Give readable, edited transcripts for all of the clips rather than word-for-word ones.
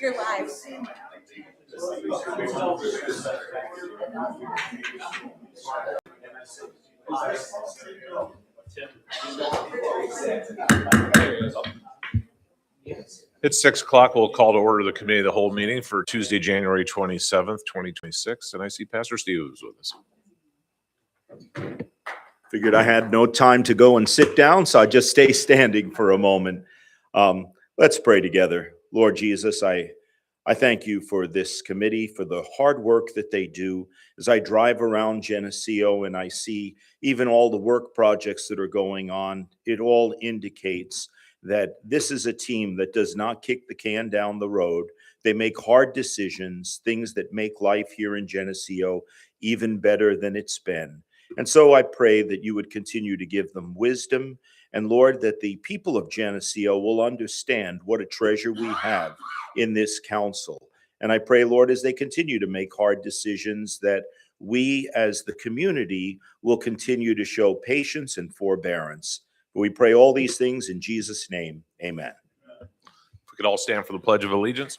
You're live. It's 6 o'clock. We'll call to order the committee of the whole meeting for Tuesday, January 27th, 2026. And I see Pastor Steve is with us. Figured I had no time to go and sit down, so I just stay standing for a moment. Let's pray together. Lord Jesus, I thank you for this committee, for the hard work that they do. As I drive around Geneseo and I see even all the work projects that are going on, it all indicates that this is a team that does not kick the can down the road. They make hard decisions, things that make life here in Geneseo even better than it's been. And so I pray that you would continue to give them wisdom, and Lord, that the people of Geneseo will understand what a treasure we have in this council. And I pray, Lord, as they continue to make hard decisions, that we as the community will continue to show patience and forbearance. We pray all these things in Jesus' name. Amen. If we could all stand for the Pledge of Allegiance.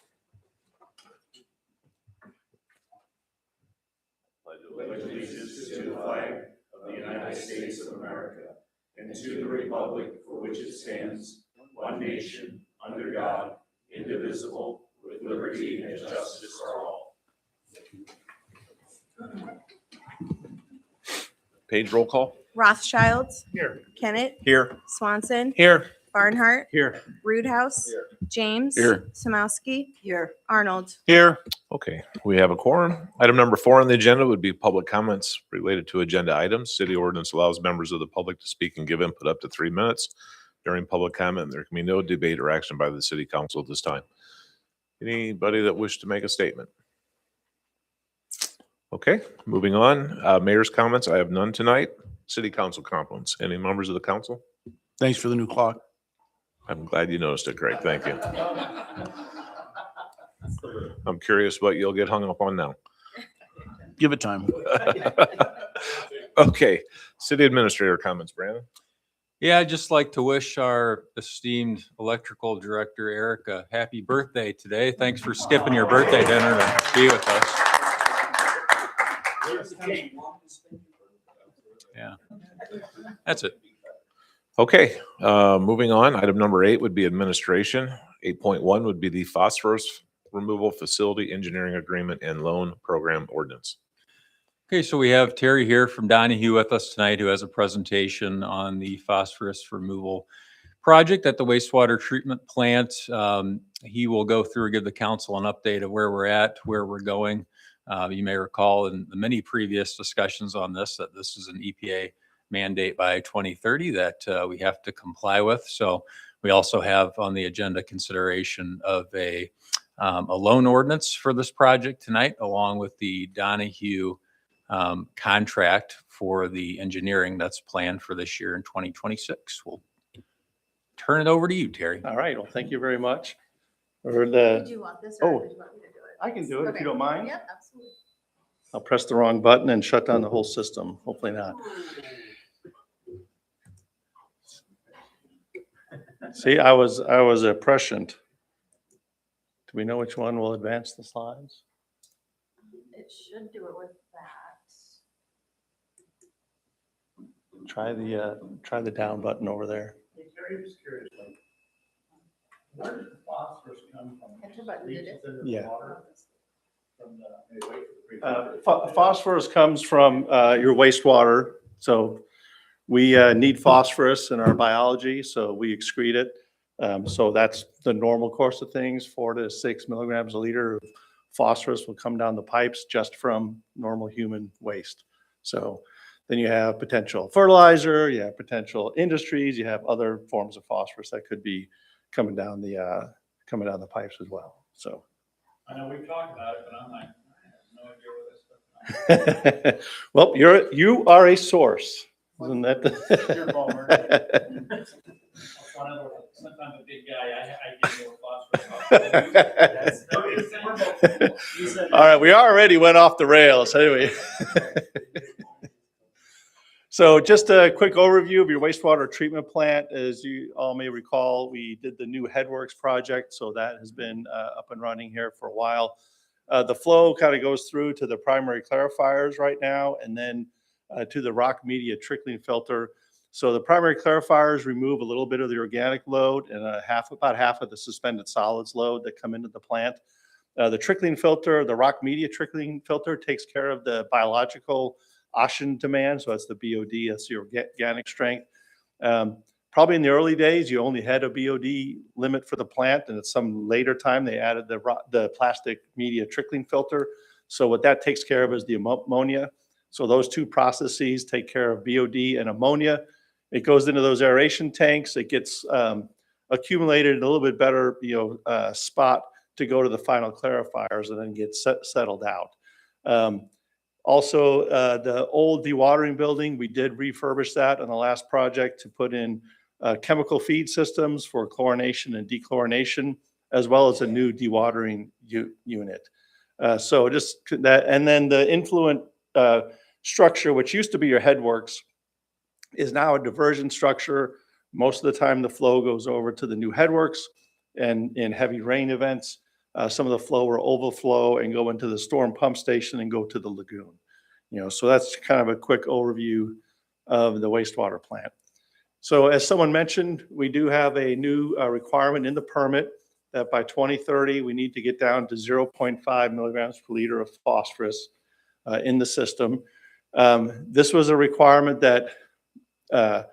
Pledge allegiance to the flag of the United States of America and to the republic for which it stands, one nation, under God, indivisible, with liberty and justice for all. Page roll call. Rothschild. Here. Kennett. Here. Swanson. Here. Barnhart. Here. Roothouse. Here. James. Here. Samowski. Here. Arnold. Here. Okay, we have a quorum. Item number 4 on the agenda would be public comments related to agenda items. City ordinance allows members of the public to speak and give input up to 3 minutes during public comment. There can be no debate or action by the city council at this time. Anybody that wished to make a statement? Okay, moving on. Mayor's comments. I have none tonight. City council compliments. Any members of the council? Thanks for the new clock. I'm glad you noticed it, Greg. Thank you. I'm curious what you'll get hung up on now. Give it time. Okay, city administrator comments, Brandon. Yeah, I'd just like to wish our esteemed electrical director, Erica, happy birthday today. Thanks for skipping your birthday dinner to be with us. Yeah, that's it. Okay, moving on. Item number 8 would be administration. 8.1 would be the phosphorus removal facility engineering agreement and loan program ordinance. Okay, so we have Terry here from Donahue with us tonight, who has a presentation on the phosphorus removal project at the wastewater treatment plant. He will go through and give the council an update of where we're at, where we're going. You may recall in the many previous discussions on this, that this is an EPA mandate by 2030 that we have to comply with. So we also have on the agenda consideration of a loan ordinance for this project tonight, along with the Donahue contract for the engineering that's planned for this year in 2026. We'll turn it over to you, Terry. All right, well, thank you very much. Did you want this or did you want me to do it? I can do it if you don't mind. Yep, absolutely. I'll press the wrong button and shut down the whole system. Hopefully not. See, I was prescient. Do we know which one will advance the slides? It should do it with that. Try the down button over there. Terry, just curious, like, where does the phosphorus come from? Enter button, did it? Yeah. From the, wait for the Phosphorus comes from your wastewater. So we need phosphorus in our biology, so we excrete it. So that's the normal course of things. 4 to 6 milligrams a liter of phosphorus will come down the pipes just from normal human waste. So then you have potential fertilizer, you have potential industries, you have other forms of phosphorus that could be coming down the pipes as well. So I know we've talked about it, but I'm like, I have no idea where this stuff. well, you are a source. Isn't that Your fault, Mark. Sometimes a big guy, I get more phosphorus. All right, we already went off the rails. Anyway. So just a quick overview of your wastewater treatment plant. As you all may recall, we did the new Headworks project, so that has been up and running here for a while. The flow kind of goes through to the primary clarifiers right now, and then to the rock media trickling filter. So the primary clarifiers remove a little bit of the organic load and about half of the suspended solids load that come into the plant. The trickling filter, the rock media trickling filter, takes care of the biological oxygen demand. So that's the BOD, that's the organic strength. Probably in the early days, you only had a BOD limit for the plant, and at some later time, they added the plastic media trickling filter. So what that takes care of is the ammonia. So those two processes take care of BOD and ammonia. It goes into those aeration tanks. It gets accumulated in a little bit better, spot to go to the final clarifiers and then get settled out. Also, the old dewatering building, we did refurbish that on the last project to put in chemical feed systems for chlorination and dechlorination, as well as a new dewatering unit. So just that, and then the influent structure, which used to be your headworks, is now a diversion structure. Most of the time, the flow goes over to the new headworks, and in heavy rain events, some of the flow will overflow and go into the storm pump station and go to the lagoon. So that's kind of a quick overview of the wastewater plant. So as someone mentioned, we do have a new requirement in the permit that by 2030, we need to get down to 0.5 milligrams per liter of phosphorus in the system. This was a requirement that there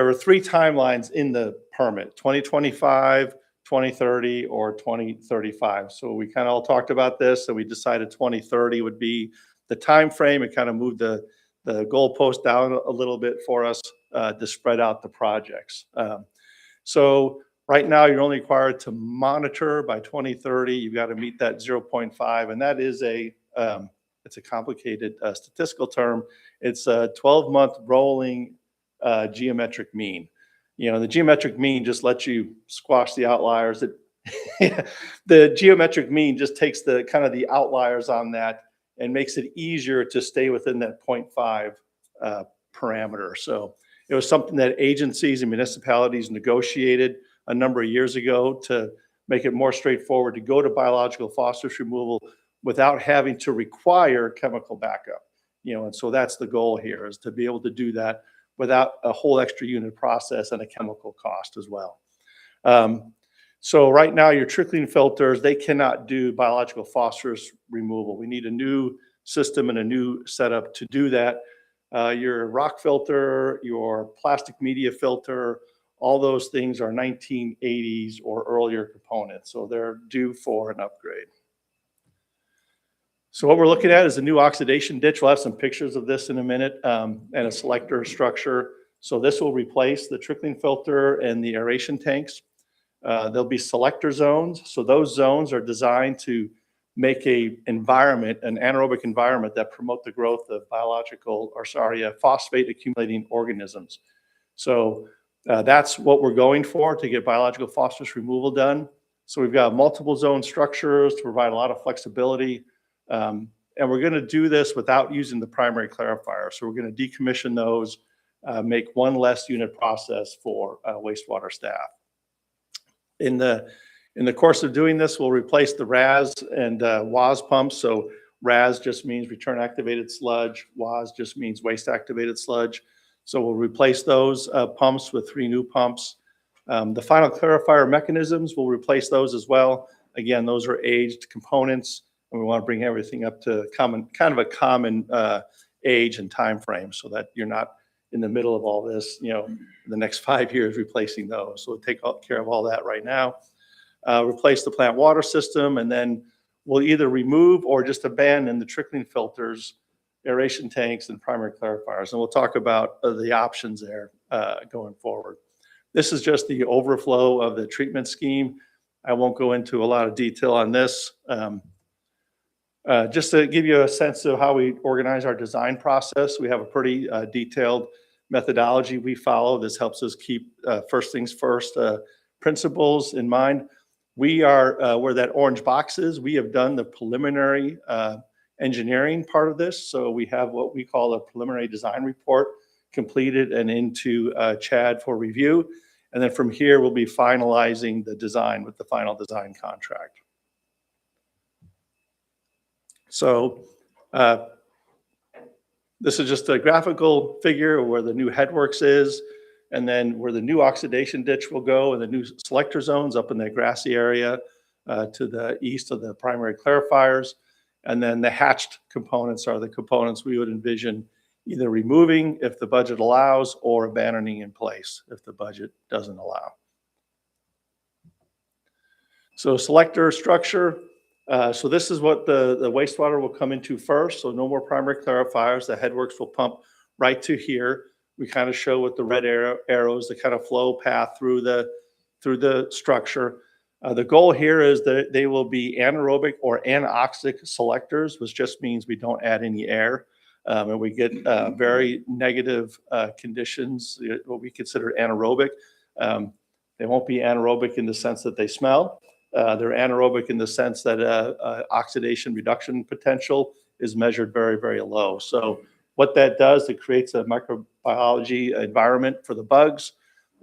were 3 timelines in the permit: 2025, 2030, or 2035. So we kind of all talked about this, and we decided 2030 would be the time frame. It kind of moved the goalpost down a little bit for us to spread out the projects. So right now, you're only required to monitor by 2030. You've got to meet that 0.5, and that is it's a complicated statistical term. It's a 12-month rolling geometric mean. The geometric mean just lets you squash the outliers. The geometric mean just takes the kind of the outliers on that and makes it easier to stay within that 0.5 parameter. So it was something that agencies and municipalities negotiated a number of years ago to make it more straightforward to go to biological phosphorus removal without having to require chemical backup. And so that's the goal here, is to be able to do that without a whole extra unit process and a chemical cost as well. So right now, your trickling filters, they cannot do biological phosphorus removal. We need a new system and a new setup to do that. Your rock filter, your plastic media filter, all those things are 1980s or earlier components. So they're due for an upgrade. So what we're looking at is a new oxidation ditch. We'll have some pictures of this in a minute, and a selector structure. So this will replace the trickling filter and the aeration tanks. There'll be selector zones. So those zones are designed to make an anaerobic environment that promote the growth of phosphate accumulating organisms. So that's what we're going for to get biological phosphorus removal done. So we've got multiple zone structures to provide a lot of flexibility. And we're going to do this without using the primary clarifier. So we're going to decommission those, make one less unit process for wastewater staff. In the course of doing this, we'll replace the RAS and WAS pumps. So RAS just means return activated sludge. WAS just means waste activated sludge. So we'll replace those pumps with 3 new pumps. The final clarifier mechanisms, we'll replace those as well. Again, those are aged components, and we want to bring everything up to kind of a common age and time frame, so that you're not in the middle of all this, the next 5 years replacing those. So we'll take care of all that right now. Replace the plant water system, and then we'll either remove or just abandon the trickling filters, aeration tanks, and primary clarifiers. And we'll talk about the options there going forward. This is just the overflow of the treatment scheme. I won't go into a lot of detail on this. Just to give you a sense of how we organize our design process, we have a pretty detailed methodology we follow. This helps us keep first things first principles in mind. Where that orange box is, we have done the preliminary engineering part of this. So we have what we call a preliminary design report completed and into Chad for review. And then from here, we'll be finalizing the design with the final design contract. So this is just a graphical figure of where the new headworks is, and then where the new oxidation ditch will go, and the new selector zones up in that grassy area to the east of the primary clarifiers. And then the hatched components are the components we would envision either removing if the budget allows, or abandoning in place if the budget doesn't allow. So selector structure. So this is what the wastewater will come into first. So no more primary clarifiers. The headworks will pump right to here. We kind of show with the red arrows the kind of flow path through the structure. The goal here is that they will be anaerobic or anoxic selectors, which just means we don't add any air. And we get very negative conditions, what we consider anaerobic. They won't be anaerobic in the sense that they smell. They're anaerobic in the sense that oxidation reduction potential is measured very, very low. So what that does, it creates a microbiology environment for the bugs.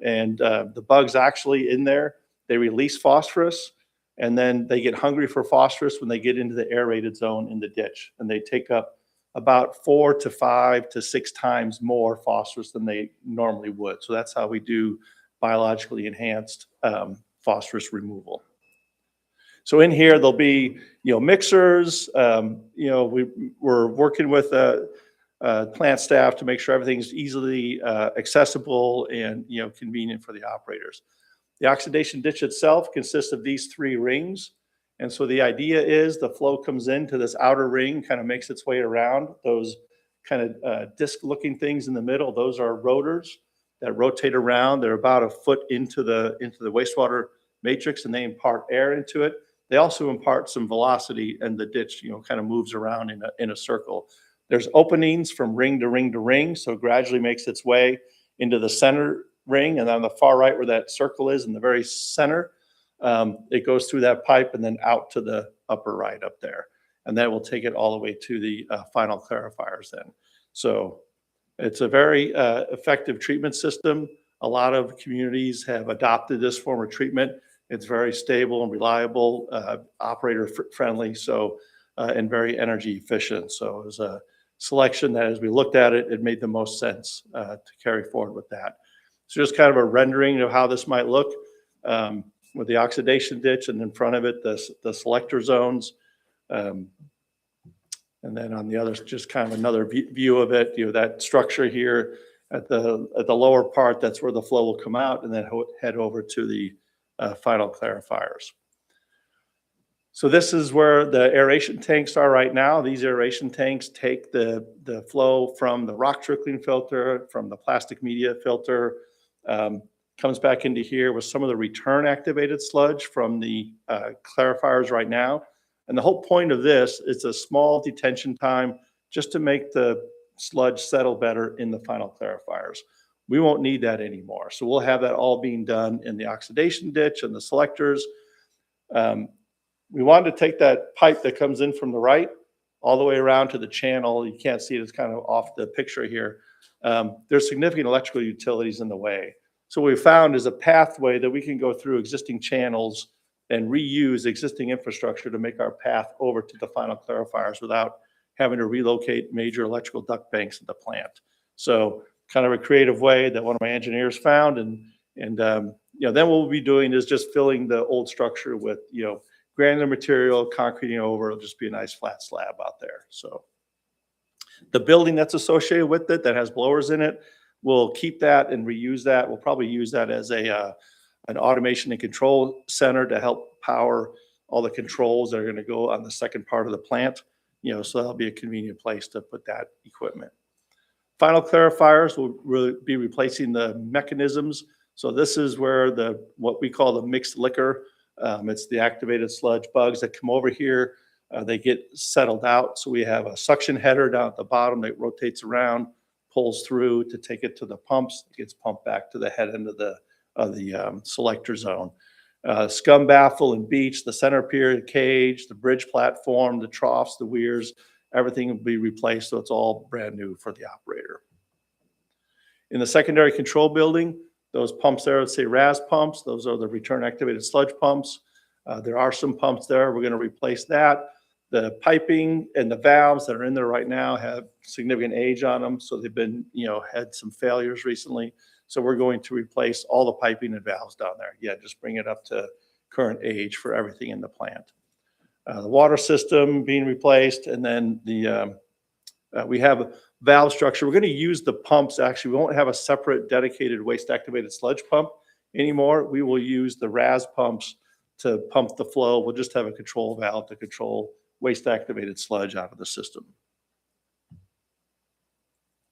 And the bugs actually in there, they release phosphorus, and then they get hungry for phosphorus when they get into the aerated zone in the ditch. And they take up about 4 to 5 to 6 times more phosphorus than they normally would. So that's how we do biologically enhanced phosphorus removal. So in here, there'll be, mixers. We're working with plant staff to make sure everything's easily accessible and, convenient for the operators. The oxidation ditch itself consists of these 3 rings. And so the idea is the flow comes into this outer ring, kind of makes its way around. Those kind of disc-looking things in the middle, those are rotors that rotate around. They're about a foot into the wastewater matrix, and they impart air into it. They also impart some velocity, and the ditch, kind of moves around in a circle. There's openings from ring to ring to ring, so it gradually makes its way into the center ring, and on the far right where that circle is in the very center, it goes through that pipe and then out to the upper right up there. And that will take it all the way to the final clarifiers then. So it's a very effective treatment system. A lot of communities have adopted this form of treatment. It's very stable and reliable, operator friendly, so and very energy efficient. So it was a selection that, as we looked at it, it made the most sense to carry forward with that. So just kind of a rendering of how this might look with the oxidation ditch, and in front of it, the selector zones. And then on the other, just kind of another view of it, that structure here at the lower part, that's where the flow will come out and then head over to the final clarifiers. So this is where the aeration tanks are right now. These aeration tanks take the flow from the rock trickling filter, from the plastic media filter, comes back into here with some of the return activated sludge from the clarifiers right now. And the whole point of this is a small detention time just to make the sludge settle better in the final clarifiers. We won't need that anymore. So we'll have that all being done in the oxidation ditch and the selectors. We wanted to take that pipe that comes in from the right all the way around to the channel. You can't see it, it's kind of off the picture here. There's significant electrical utilities in the way. So what we found is a pathway that we can go through existing channels and reuse existing infrastructure to make our path over to the final clarifiers without having to relocate major electrical duct banks at the plant. So kind of a creative way that one of my engineers found. And then what we'll be doing is just filling the old structure with, granular material, concreting over. It'll just be a nice flat slab out there. So the building that's associated with it that has blowers in it, we'll keep that and reuse that. We'll probably use that as an automation and control center to help power all the controls that are going to go on the second part of the plant. So that'll be a convenient place to put that equipment. Final clarifiers will be replacing the mechanisms. So this is where what we call the mixed liquor. It's the activated sludge bugs that come over here. They get settled out. So we have a suction header down at the bottom that rotates around, pulls through to take it to the pumps. It gets pumped back to the head end of the selector zone. Scum baffle and beach, the center pier, the cage, the bridge platform, the troughs, the weirs, everything will be replaced, so it's all brand new for the operator. In the secondary control building, those pumps there, let's say RAS pumps, those are the return activated sludge pumps. There are some pumps there. We're going to replace that. The piping and the valves that are in there right now have significant age on them. So they've been, had some failures recently. So we're going to replace all the piping and valves down there. Yeah, just bring it up to current age for everything in the plant. The water system being replaced, and then we have a valve structure. We're going to use the pumps. Actually, we won't have a separate dedicated waste activated sludge pump anymore. We will use the RAS pumps to pump the flow. We'll just have a control valve to control waste activated sludge out of the system.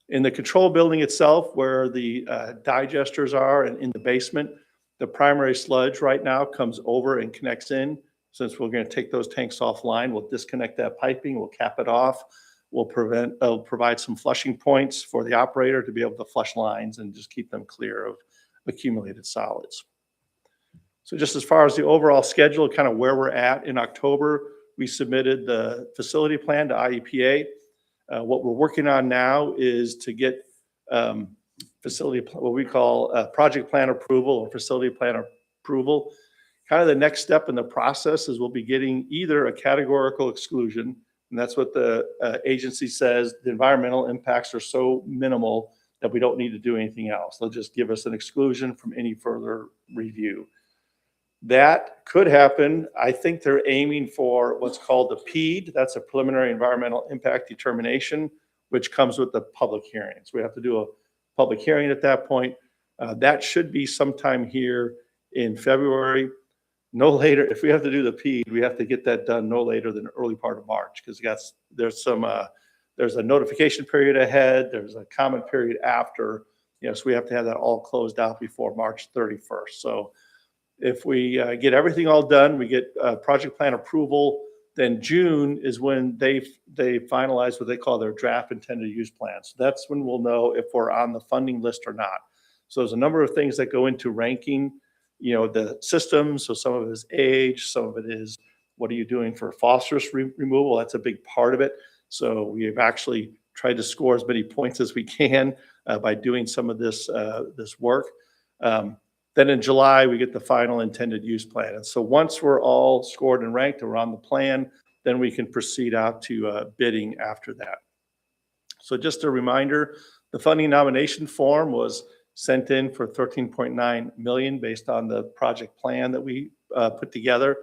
In the control building itself, where the digesters are and in the basement, the primary sludge right now comes over and connects in. Since we're going to take those tanks offline, we'll disconnect that piping, we'll cap it off. We'll provide some flushing points for the operator to be able to flush lines and just keep them clear of accumulated solids. So just as far as the overall schedule, kind of where we're at in October, we submitted the facility plan to IEPA. What we're working on now is to get what we call project plan approval or facility plan approval. Kind of the next step in the process is we'll be getting either a categorical exclusion, and that's what the agency says. The environmental impacts are so minimal that we don't need to do anything else. They'll just give us an exclusion from any further review. That could happen. I think they're aiming for what's called the PED. That's a preliminary environmental impact determination, which comes with the public hearings. We have to do a public hearing at that point. That should be sometime here in February. No later, if we have to do the PED, we have to get that done no later than the early part of March, because there's a notification period ahead, there's a comment period after, so we have to have that all closed out before March 31st. So if we get everything all done, we get project plan approval, then June is when they finalize what they call their draft intended use plan. So that's when we'll know if we're on the funding list or not. So there's a number of things that go into ranking the system. So some of it is age, some of it is what are you doing for phosphorus removal? That's a big part of it. So we have actually tried to score as many points as we can by doing some of this work. Then in July, we get the final intended use plan. And so once we're all scored and ranked and we're on the plan, then we can proceed out to bidding after that. So just a reminder, the funding nomination form was sent in for $13.9 million based on the project plan that we put together.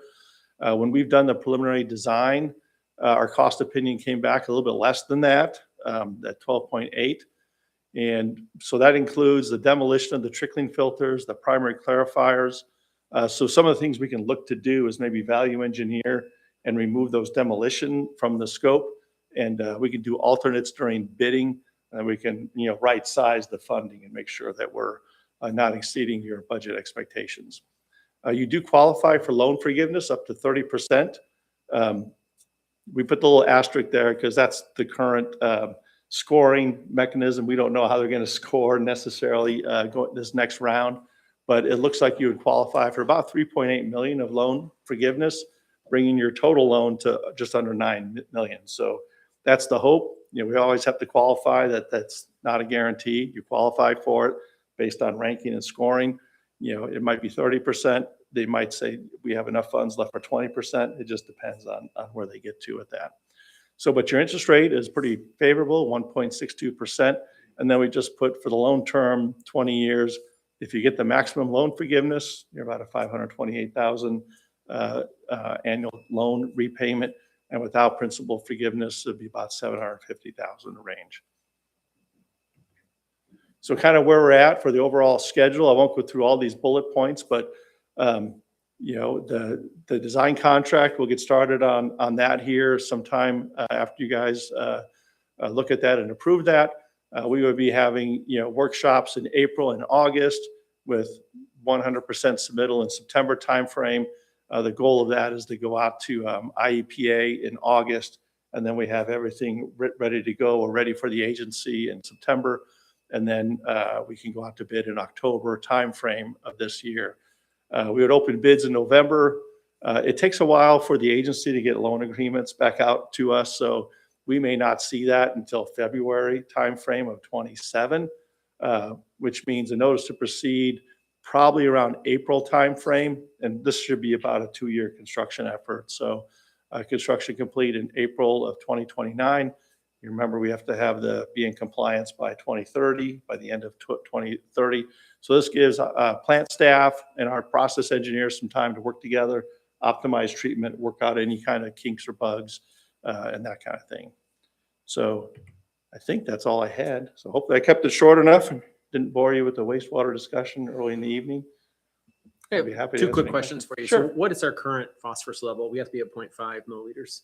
When we've done the preliminary design, our cost opinion came back a little bit less than that, at 12.8. And so that includes the demolition of the trickling filters, the primary clarifiers. So some of the things we can look to do is maybe value engineer and remove those demolition from the scope. And we can do alternates during bidding, and we can right size the funding and make sure that we're not exceeding your budget expectations. You do qualify for loan forgiveness up to 30%. We put the little asterisk there because that's the current scoring mechanism. We don't know how they're going to score necessarily this next round, but it looks like you would qualify for about $3.8 million of loan forgiveness, bringing your total loan to just under $9 million. So that's the hope. We always have to qualify that. That's not a guarantee. You qualify for it based on ranking and scoring. It might be 30%. They might say we have enough funds left for 20%. It just depends on where they get to with that. So, but your interest rate is pretty favorable, 1.62%. And then we just put for the loan term, 20 years. If you get the maximum loan forgiveness, you're about a $528,000 annual loan repayment. And without principal forgiveness, it'd be about $750,000 range. So kind of where we're at for the overall schedule. I won't go through all these bullet points, but the design contract, we'll get started on that here sometime after you guys look at that and approve that. We would be having workshops in April and August with 100% submittal in September timeframe. The goal of that is to go out to IEPA in August, and then we have everything ready to go or ready for the agency in September, and then we can go out to bid in October timeframe of this year. We would open bids in November. It takes a while for the agency to get loan agreements back out to us, so we may not see that until February timeframe of 27, which means a notice to proceed probably around April timeframe. And this should be about a 2-year construction effort. So construction complete in April of 2029. You remember, we have to be in compliance by 2030, by the end of 2030. So this gives plant staff and our process engineers some time to work together, optimize treatment, work out any kind of kinks or bugs, and that kind of thing. So I think that's all I had. So hopefully I kept it short enough and didn't bore you with the wastewater discussion early in the evening. I I'd be have happy to two answer quick any questions for you. Sure. So what is our current phosphorus level? We have to be at 0.5 milliliters.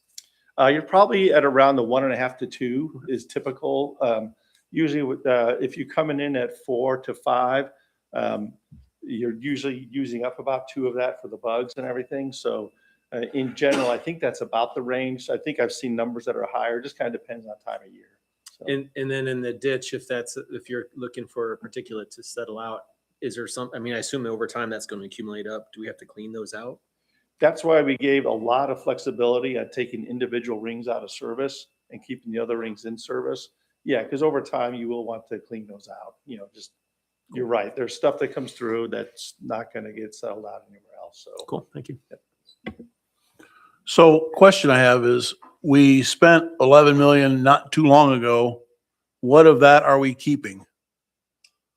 You're probably at around the 1.5 to 2 is typical. Usually with, if you're coming in at 4 to 5, you're usually using up about 2 of that for the bugs and everything. So in general, I think that's about the range. I think I've seen numbers that are higher, just kind of depends on time of year. So, And then in the ditch, if you're looking for a particulate to settle out, is there some, I mean, I assume over time that's going to accumulate up. Do we have to clean those out? that's why we gave a lot of flexibility at taking individual rings out of service and keeping the other rings in service. Yeah, because over time you will want to clean those out. You know, just, you're right. There's stuff that comes through that's not going to get settled out anywhere else. So Cool, thank you. So question I have is, we spent 11 million not too long ago. What of that are we keeping?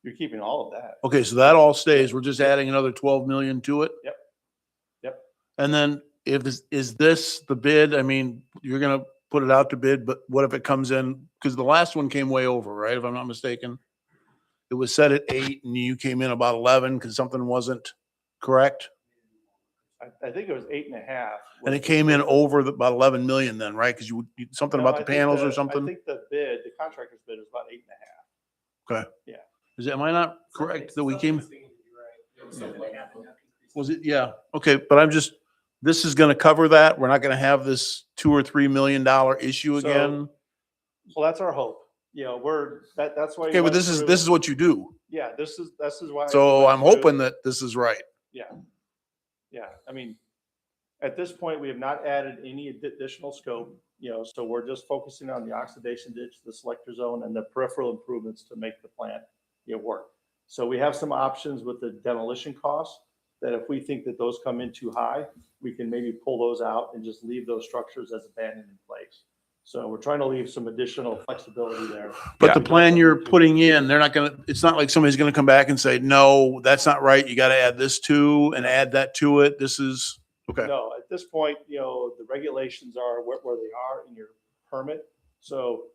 you're keeping all of that. Okay, so that all stays. We're just adding another 12 million to it? Yep. Yep. And then is this the bid? I mean, you're gonna put it out to bid, but what if it comes in? Because the last one came way over, right? If I'm not mistaken. It was set at 8 and you came in about 11 because something wasn't correct. I think it was 8.5. And it came in over about 11 million then, right? Because something No, about I the think panels or I something? think the contractor's bid was about 8.5. Am I not correct that we came? Was it? Yeah. Okay. But this is going to cover that. We're not going to have this $2 or $3 million issue So, again. Well, that's our hope. You know, that's why. we Okay, but went this through- is what you do. Yeah, this is why. we So went I'm through- hoping that this is right. Yeah. I mean, at this point, we have not added any additional scope, you know, so we're just focusing on the oxidation ditch, the selector zone, and the peripheral improvements to make the plant, you know, work. So we have some options with the demolition costs that if we think that those come in too high, we can maybe pull those out and just leave those structures as abandoned in place. So we're trying to leave some additional flexibility there. But Yeah. the plan you're putting in, it's not like somebody's going to come back and say, no, that's not right. You got to add this to and add that to it. This is, okay. No, at this point, you know, the regulations are where they are in your permit. So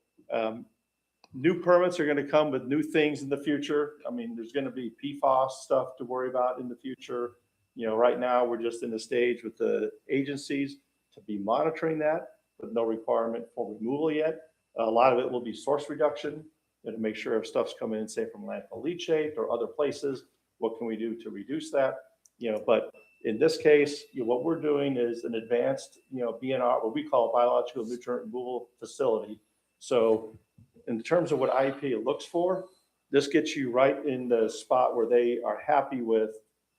new permits are going to come with new things in the future. I mean, there's going to be PFAS stuff to worry about in the future. You know, right now, we're just in the stage with the agencies to be monitoring that, with no requirement for removal yet. A lot of it will be source reduction, and to make sure if stuff's coming in, say, from landfill leachate or other places, what can we do to reduce that? You know, but in this case, you know, what we're doing is an advanced, you know, BNR, what we call a biological nutrient removal facility. So in terms of what IEP looks for, this gets you right in the spot where they are happy with,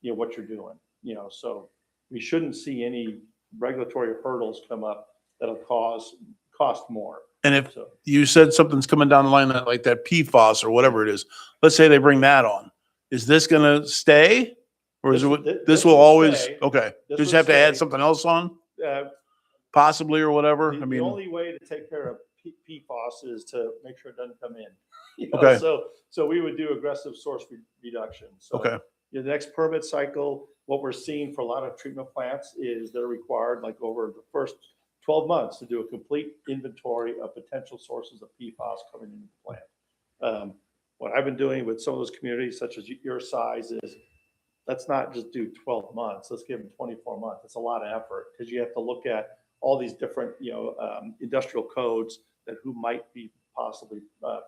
you know, what you're doing, you know, so we shouldn't see any regulatory hurdles come up that'll cost more. And if So you said something's coming down the line like that PFAS or whatever it is, let's say they bring that on, is this going to stay? Or is This this will will always, stay. okay, This just will have to add stay. something else on uh, possibly or whatever? I the mean, only way to take care of PFAS is to make sure it doesn't come in. You know, Okay. So we would do aggressive source reduction. So okay, the next permit cycle, what we're seeing for a lot of treatment plants is they're required, like over the first 12 months, to do a complete inventory of potential sources of PFAS coming into the plant. What I've been doing with some of those communities, such as your size, is let's not just do 12 months. Let's give them 24 months. It's a lot of effort because you have to look at all these different, you know, industrial codes that who might be possibly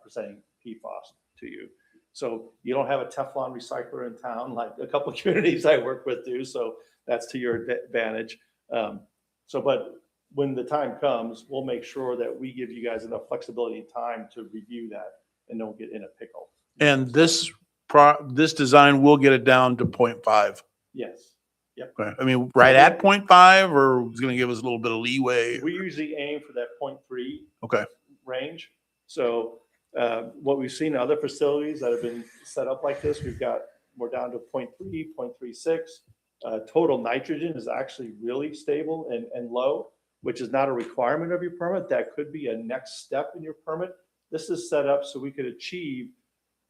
presenting PFAS to you. So you don't have a Teflon recycler in town like a couple of communities I work with do. So that's to your advantage. But when the time comes, we'll make sure that we give you guys enough flexibility and time to review that and don't get in a pickle. and this design will get it down to 0.5. Yes. Okay, I mean, right at 0.5, or it's gonna give us a little bit of leeway? We usually aim for that 0.3 Okay, range. So what we've seen in other facilities that have been set up like this, we're down to 0.3, 0.36. Total nitrogen is actually really stable and low, which is not a requirement of your permit. That could be a next step in your permit. This is set up so we could achieve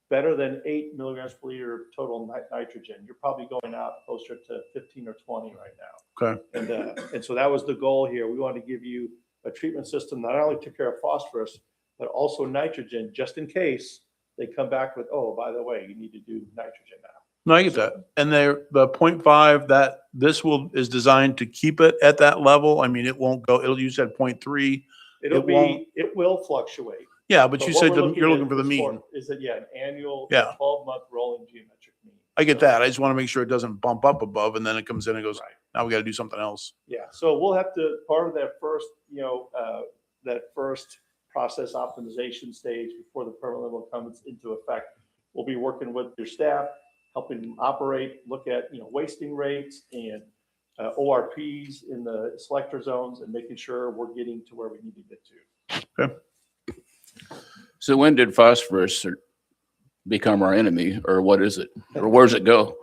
better than 8 milligrams per liter of total nitrogen. You're probably going out closer to 15 or 20 right now. okay, And so that was the goal here. We wanted to give you a treatment system that not only took care of phosphorus, but also nitrogen, just in case they come back with, oh, by the way, you need to do nitrogen now. no, I get that. And there, the 0.5, that this is designed to keep it at that level? I mean, it won't go, you said 0.3. It will fluctuate. Yeah, but you what said we're you're looking at for the is mean. Is that, yeah, an annual Yeah. 12-month rolling geometric mean. I get that. I just want to make sure it doesn't bump up above and then it comes in and goes, Right. now we got to do something else. Yeah, so we'll have to, part of that first, that first process optimization stage before the permit level comes into effect, we'll be working with your staff, helping them operate, look at, wasting rates and ORPs in the selector zones and making sure we're getting to where we need to get to. So when did phosphorus become our enemy, or what is it? Or where's it go?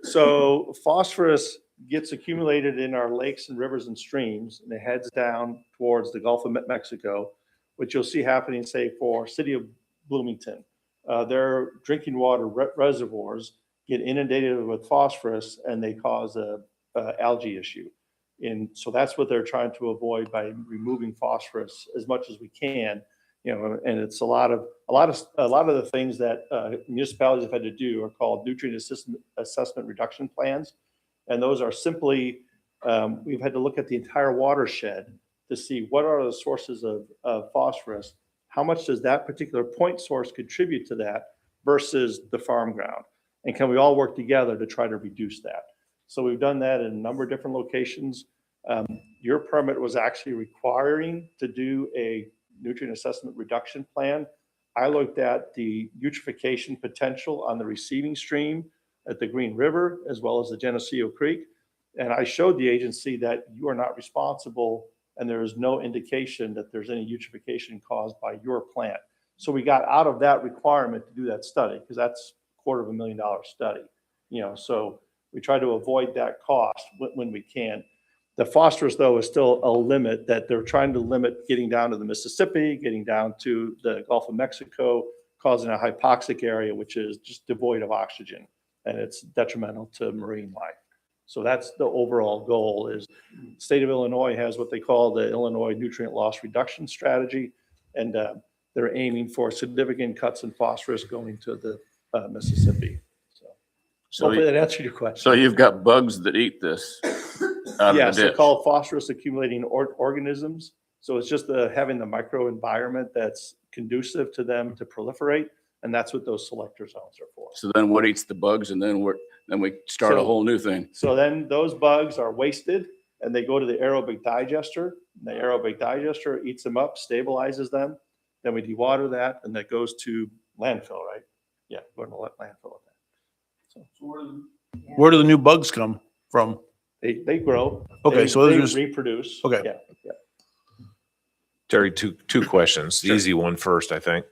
So phosphorus gets accumulated in our lakes and rivers and streams, and it heads down towards the Gulf of Mexico, which you'll see happening, say, for City of Bloomington. Their drinking water reservoirs get inundated with phosphorus, and they cause a algae issue. And so that's what they're trying to avoid by removing phosphorus as much as we can. And it's a lot of the things that municipalities have had to do are called nutrient assessment reduction plans. And those are simply, we've had to look at the entire watershed to see what are the sources of phosphorus, how much does that particular point source contribute to that versus the farm ground? And can we all work together to try to reduce that? So we've done that in a number of different locations. Your permit was actually requiring to do a nutrient assessment reduction plan. I looked at the eutrophication potential on the receiving stream at the Green River, as well as the Geneseo Creek. And I showed the agency that you are not responsible and there is no indication that there's any eutrophication caused by your plant. So we got out of that requirement to do that study because that's $250,000 study. So we try to avoid that cost when we can. The phosphorus, though, is still a limit that they're trying to limit getting down to the Mississippi, getting down to the Gulf of Mexico, causing a hypoxic area, which is just devoid of oxygen, and it's detrimental to marine life. So that's the overall goal is the state of Illinois has what they call the Illinois Nutrient Loss Reduction Strategy, and they're aiming for significant cuts in phosphorus going to the Mississippi. So hopefully that answered your question. So you've got bugs that eat this out Yes, of the they're ditch. called phosphorus accumulating organisms. So it's just having the microenvironment that's conducive to them to proliferate. And that's what those selector zones are for. So then what eats the bugs, and then we start a So- whole new thing. So then those bugs are wasted and they go to the aerobic digester. And the aerobic digester eats them up, stabilizes them. Then we dewater that and that goes to landfill, right? Yeah, we're going to let landfill with that. Where do the new bugs come from? They grow. Okay, so they those are just, reproduce. Okay. Yeah. Terry, two questions. The easy one first, I think.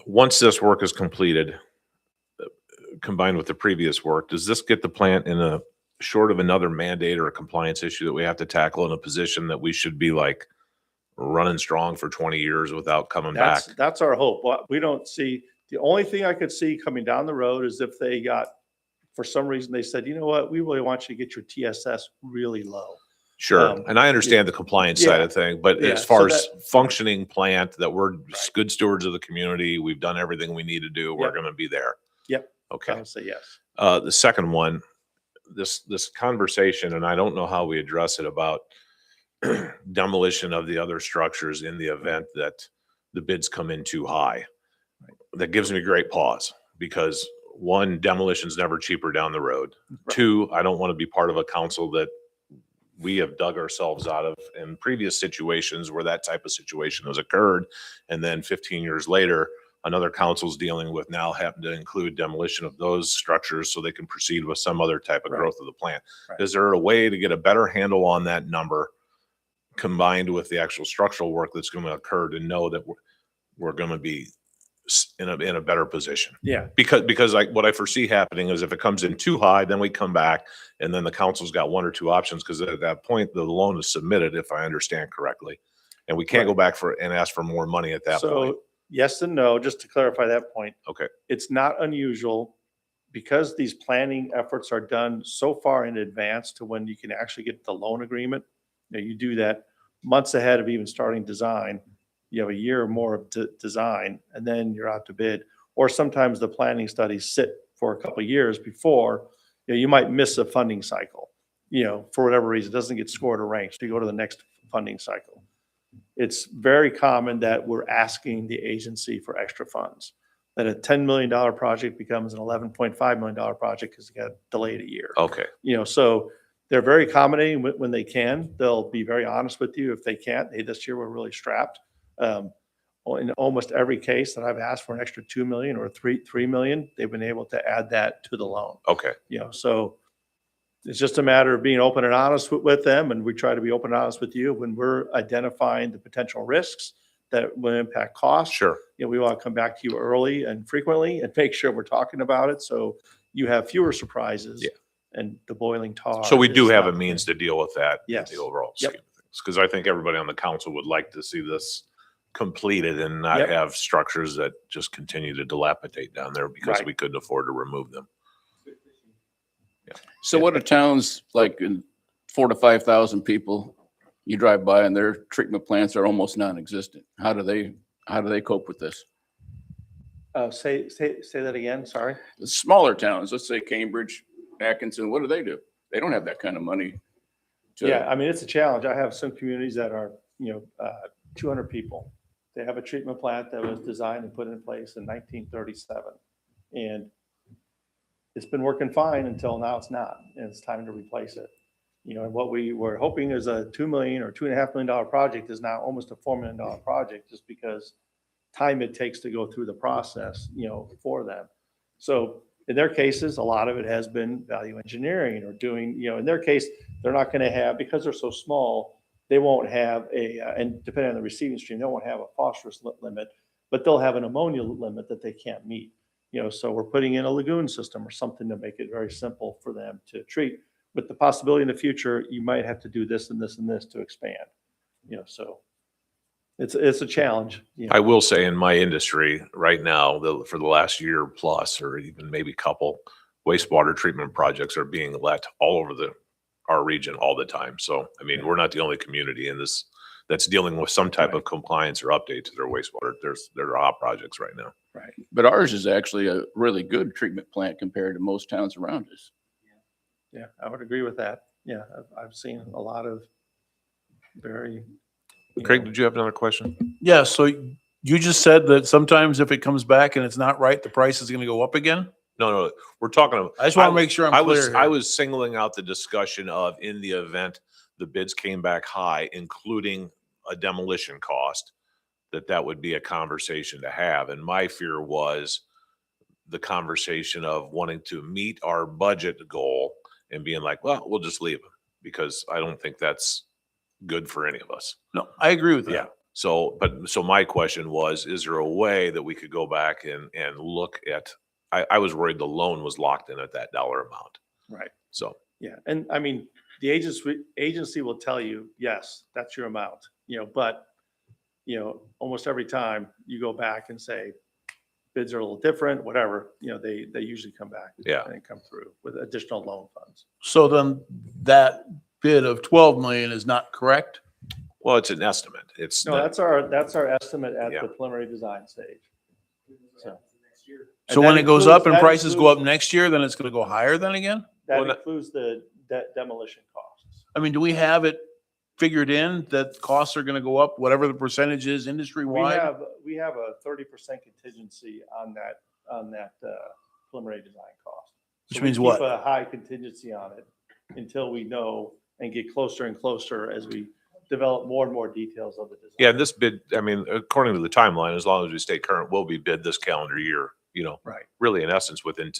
Once this work is completed, combined with the previous work, does this get the plant in a short of another mandate or a compliance issue that we have to tackle in a position that we should be like running strong for 20 years without coming back? That's our hope. But we don't see, the only thing I could see coming down the road is if they got, for some reason, they said, you know what, we really want you to get your TSS really low. Sure. And I understand the compliance side yeah. of thing, but Yeah, as far so as functioning plant, that we're good stewards of the community, we've done everything we need to do, we're Yep. going to be there. Yep. I Okay. would say yes. The second one, this conversation, and I don't know how we address it about demolition of the other structures in the event that the bids come in too high. That gives me great pause because one, demolition's never cheaper down the road. Two, I don't want to be part of a council that we have dug ourselves out of in previous situations where that type of situation has occurred. And then 15 years later, another council's dealing with now having to include demolition of those structures so they can proceed with some other type of Right. growth of the plant. Right. Is there a way to get a better handle on that number combined with the actual structural work that's going to occur to know that we're going to be in a better position? Yeah. Because like what I foresee happening is if it comes in too high, then we come back and then the council's got one or two options because at that point the loan is submitted, if I understand correctly. And we can't go back and ask for more money at that point. So yes and no, just to clarify that point. Okay. It's not unusual because these planning efforts are done so far in advance to when you can actually get the loan agreement. You do that months ahead of even starting design. You have a year or more of design and then you're out to bid. Or sometimes the planning studies sit for a couple of years before, you might miss a funding cycle, for whatever reason, it doesn't get scored or ranked. So you go to the next funding cycle. It's very common that we're asking the agency for extra funds, that a $10 million project becomes an $11.5 million project because it got delayed a year. Okay. So they're very accommodating when they can. They'll be very honest with you if they can't. Hey, this year we're really strapped. In almost every case that I've asked for an extra 2 million or 3 million, they've been able to add that to the loan. Okay. So it's just a matter of being open and honest with them. And we try to be open and honest with you when we're identifying the potential risks that will impact costs. Sure. We want to come back to you early and frequently and make sure we're talking about it. So you have fewer surprises. Yeah. And the boiling tar. So we do is have a not- means to deal with that. in Yes. The overall Yep. scheme of things. Because I think everybody on the council would like to see this completed and not Yep. have structures that just continue to dilapidate down there because Right. we couldn't afford to remove them. So what are towns like in 4,000 to 5,000 people? You drive by and their treatment plants are almost non-existent. How do they cope with this? Say that again. Sorry. The smaller towns, let's say Cambridge, Atkinson, what do? They don't have that kind of money. Yeah, I mean, it's a challenge. I have some communities that are, 200 people. They have a treatment plant that was designed and put in place in 1937. And it's been working fine until now it's not, and it's time to replace it. And what we were hoping is a $2 million or $2.5 million project is now almost a $4 million project just because time it takes to go through the process, for them. So in their cases, a lot of it has been value engineering or doing, in their case, they're not going to have, because they're so small, they won't have and depending on the receiving stream, they won't have a phosphorus limit, but they'll have an ammonia limit that they can't meet. So we're putting in a lagoon system or something to make it very simple for them to treat. With the possibility in the future, you might have to do this and this and this to expand. So it's a challenge. I will say in my industry right now, for the last year plus, or even maybe couple, wastewater treatment projects are being let all over our region all the time. So, I mean, we're not the only community in this that's dealing with some type of compliance or update to their wastewater. There are hot projects right now. Right. But ours is actually a really good treatment plant compared to most towns around us. Yeah, I would agree with that. Yeah, I've seen a lot of very. Craig, did you have another question? Yeah, so you just said that sometimes if it comes back and it's not right, the price is gonna go up again? No, we're talking about. I just want to make sure I'm clear I here. was singling out the discussion of in the event the bids came back high, including a demolition cost, that would be a conversation to have. And my fear was the conversation of wanting to meet our budget goal and being like, well, we'll just leave them because I don't think that's good for any of us. No, I agree with that. Yeah. So my question was, is there a way that we could go back and look at, I was worried the loan was locked in at that dollar amount. Right. So, Yeah. And I mean, the agency will tell you, yes, that's your amount, but, almost every time you go back and say bids are a little different, whatever, they usually come back. Yeah. And come through with additional loan funds. So then that bid of 12 million is not correct? well, it's an estimate. It's No, that's our estimate at Yeah. the preliminary design stage. So. So And when that it goes up and includes- prices go up next year, then it's gonna go higher then again? That Well, that- includes the demolition costs. I mean, do we have it figured in that costs are gonna go up, whatever the percentage is industry wide? We have a 30% contingency on that preliminary design cost. Which So we means keep what? a high contingency on it until we know and get closer and closer as we develop more and more details of the design. Yeah, this bid, I mean, according to the timeline, as long as we stay current, will be bid this calendar year, Right. really in essence within,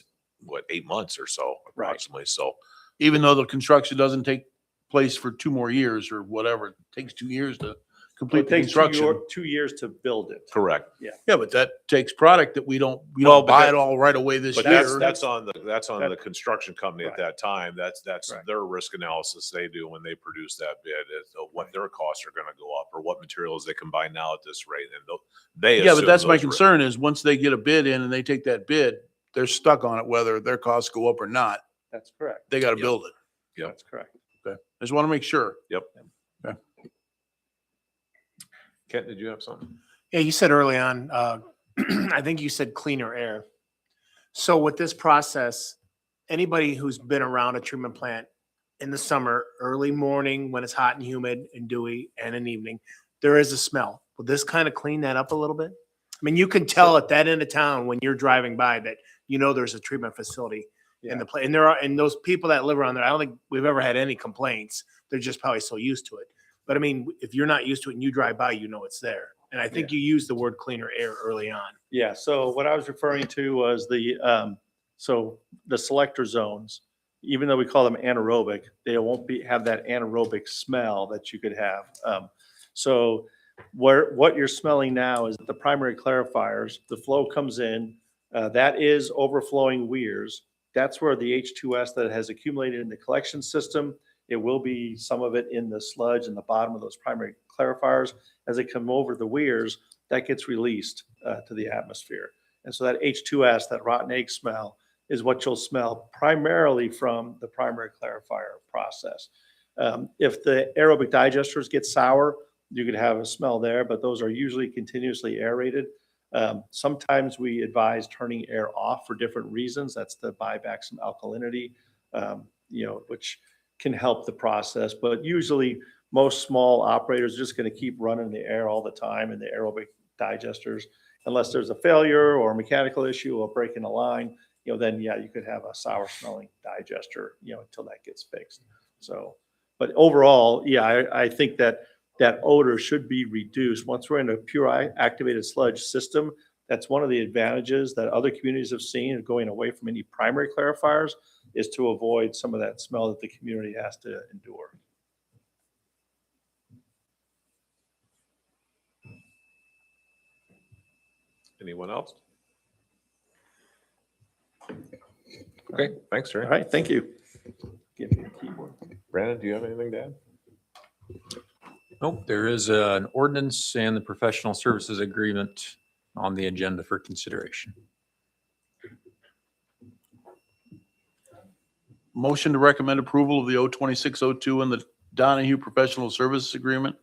8 months or so Right. approximately. So, Even though the construction doesn't take place for 2 more years or whatever, it takes 2 years to complete It the takes construction. 2 years to build it. correct. Yeah, but that takes product that we Well, don't but buy that- it all right away this But year. that's on the construction company at Right. that time. That's Right. their risk analysis they do when they produce that bid is what their costs are gonna go up or what materials they can buy now at this rate. And they Yeah, but assume that's my those risks. concern is once they get a bid in and they take that bid, they're stuck on it, whether their costs go up or not. That's correct. They got to Yep. build it. Yep. That's correct. Okay. I just want to make sure. Kent, did you have something? Yeah, you said early on, I think you said cleaner air. So with this process, anybody who's been around a treatment plant in the summer, early morning when it's hot and humid and dewy, and in the evening, there is a smell. Will this kind of clean that up a little bit? I mean, you can tell at that end of town when you're driving by that there's a treatment facility in the place. And those people that live around there, I don't think we've ever had any complaints. They're just probably so used to it. But I mean, if you're not used to it and you drive by, it's there. And I think you used the word cleaner air early on. Yeah, so what I was referring to was the selector zones. Even though we call them anaerobic, they won't have that anaerobic smell that you could have. So what you're smelling now is the primary clarifiers, the flow comes in, that is overflowing weirs. That's where the H2S that has accumulated in the collection system, it will be some of it in the sludge in the bottom of those primary clarifiers. As they come over the weirs, that gets released to the atmosphere. And so that H2S, that rotten egg smell, is what you'll smell primarily from the primary clarifier process. If the aerobic digesters get sour, you could have a smell there, but those are usually continuously aerated. Sometimes we advise turning air off for different reasons. That's to buy back some alkalinity, which can help the process. But usually most small operators are just going to keep running the air all the time in the aerobic digesters. Unless there's a failure or a mechanical issue or break in a line, then you could have a sour smelling digester, until that gets fixed. So, but overall, I think that odor should be reduced. Once we're in a pure activated sludge system, that's one of the advantages that other communities have seen of going away from any primary clarifiers is to avoid some of that smell that the community has to endure. Anyone else? Okay, thanks, Terry. All right, thank you. Give me a keyboard. Brandon, do you have anything to add? Nope, there is an ordinance and the professional services agreement on the agenda for consideration. Motion to recommend approval of the 02602 and the Donahue Professional Services Agreement.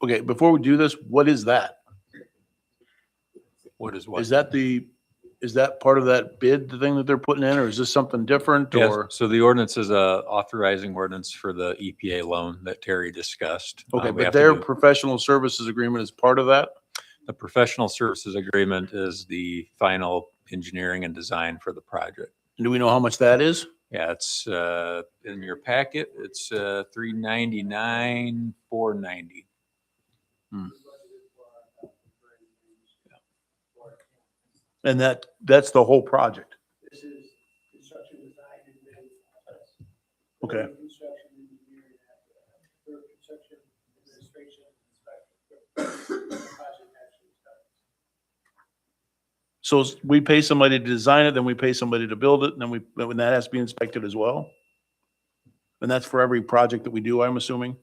Okay, before we do this, what is that? What is what? Is that part of that bid, the thing that they're putting in, or is this something different Yes, or? so the ordinance is a authorizing ordinance for the EPA loan that Terry discussed. Okay, We but have to their do- professional services agreement is part of that? The professional services agreement is the final engineering and design for the project. And do we know how much that is? Yeah, it's in your packet. It's $399,490. And that's the whole project? This is construction design and bidding process. Okay. Construction engineering, construction administration, inspection. Project actually starts. So we pay somebody to design it, then we pay somebody to build it, and then when that has to be inspected as well? And that's for every project that we do, I'm assuming?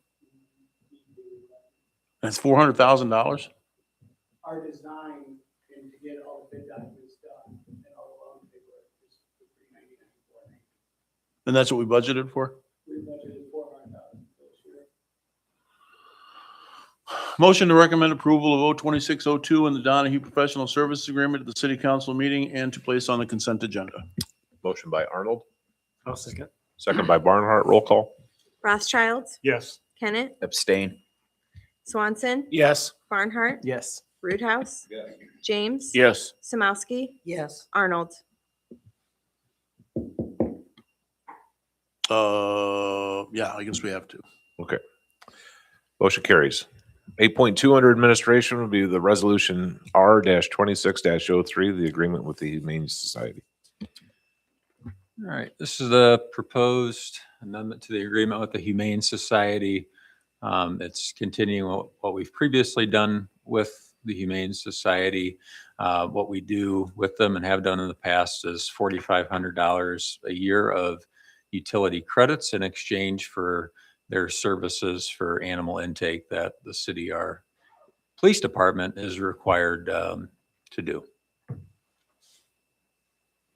That's $400,000? Our design and to get all the bid documents done and all the loan paperwork is $399,490. And that's what we budgeted for? We budgeted $400,000 for this year. Motion to recommend approval of 02602 and the Donahue Professional Services Agreement at the City Council meeting and to place on the consent agenda. Motion by Arnold, I'll second. second by Barnhart. Roll call. Rothschild, Yes. Kennett, Abstain. Swanson, Yes. Barnhart, Yes. Roothouse, James. Yes. Samowski, Yes. Arnold. Yeah, I guess we have to. Okay. Motion carries. 8.2 under administration would be the resolution R-26-03, the agreement with the Humane Society. All right, this is the proposed amendment to the agreement with the Humane Society. It's continuing what we've previously done with the Humane Society. What we do with them and have done in the past is $4,500 a year of utility credits in exchange for their services for animal intake that the city, our police department is required to do.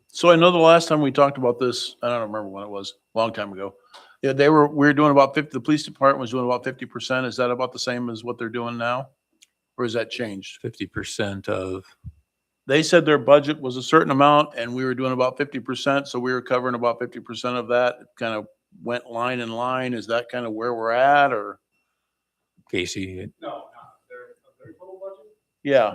So I know the last time we talked about this, I don't remember when it was, a long time ago. Yeah, we were doing about 50, the police department was doing about 50%. Is that about the same as what they're doing now? Or has that changed? 50% of, They said their budget was a certain amount and we were doing about 50%. So we were covering about 50% of that. It kind of went line in line. Is that kind of where we're at or? Casey, No, not their total budget? Yeah.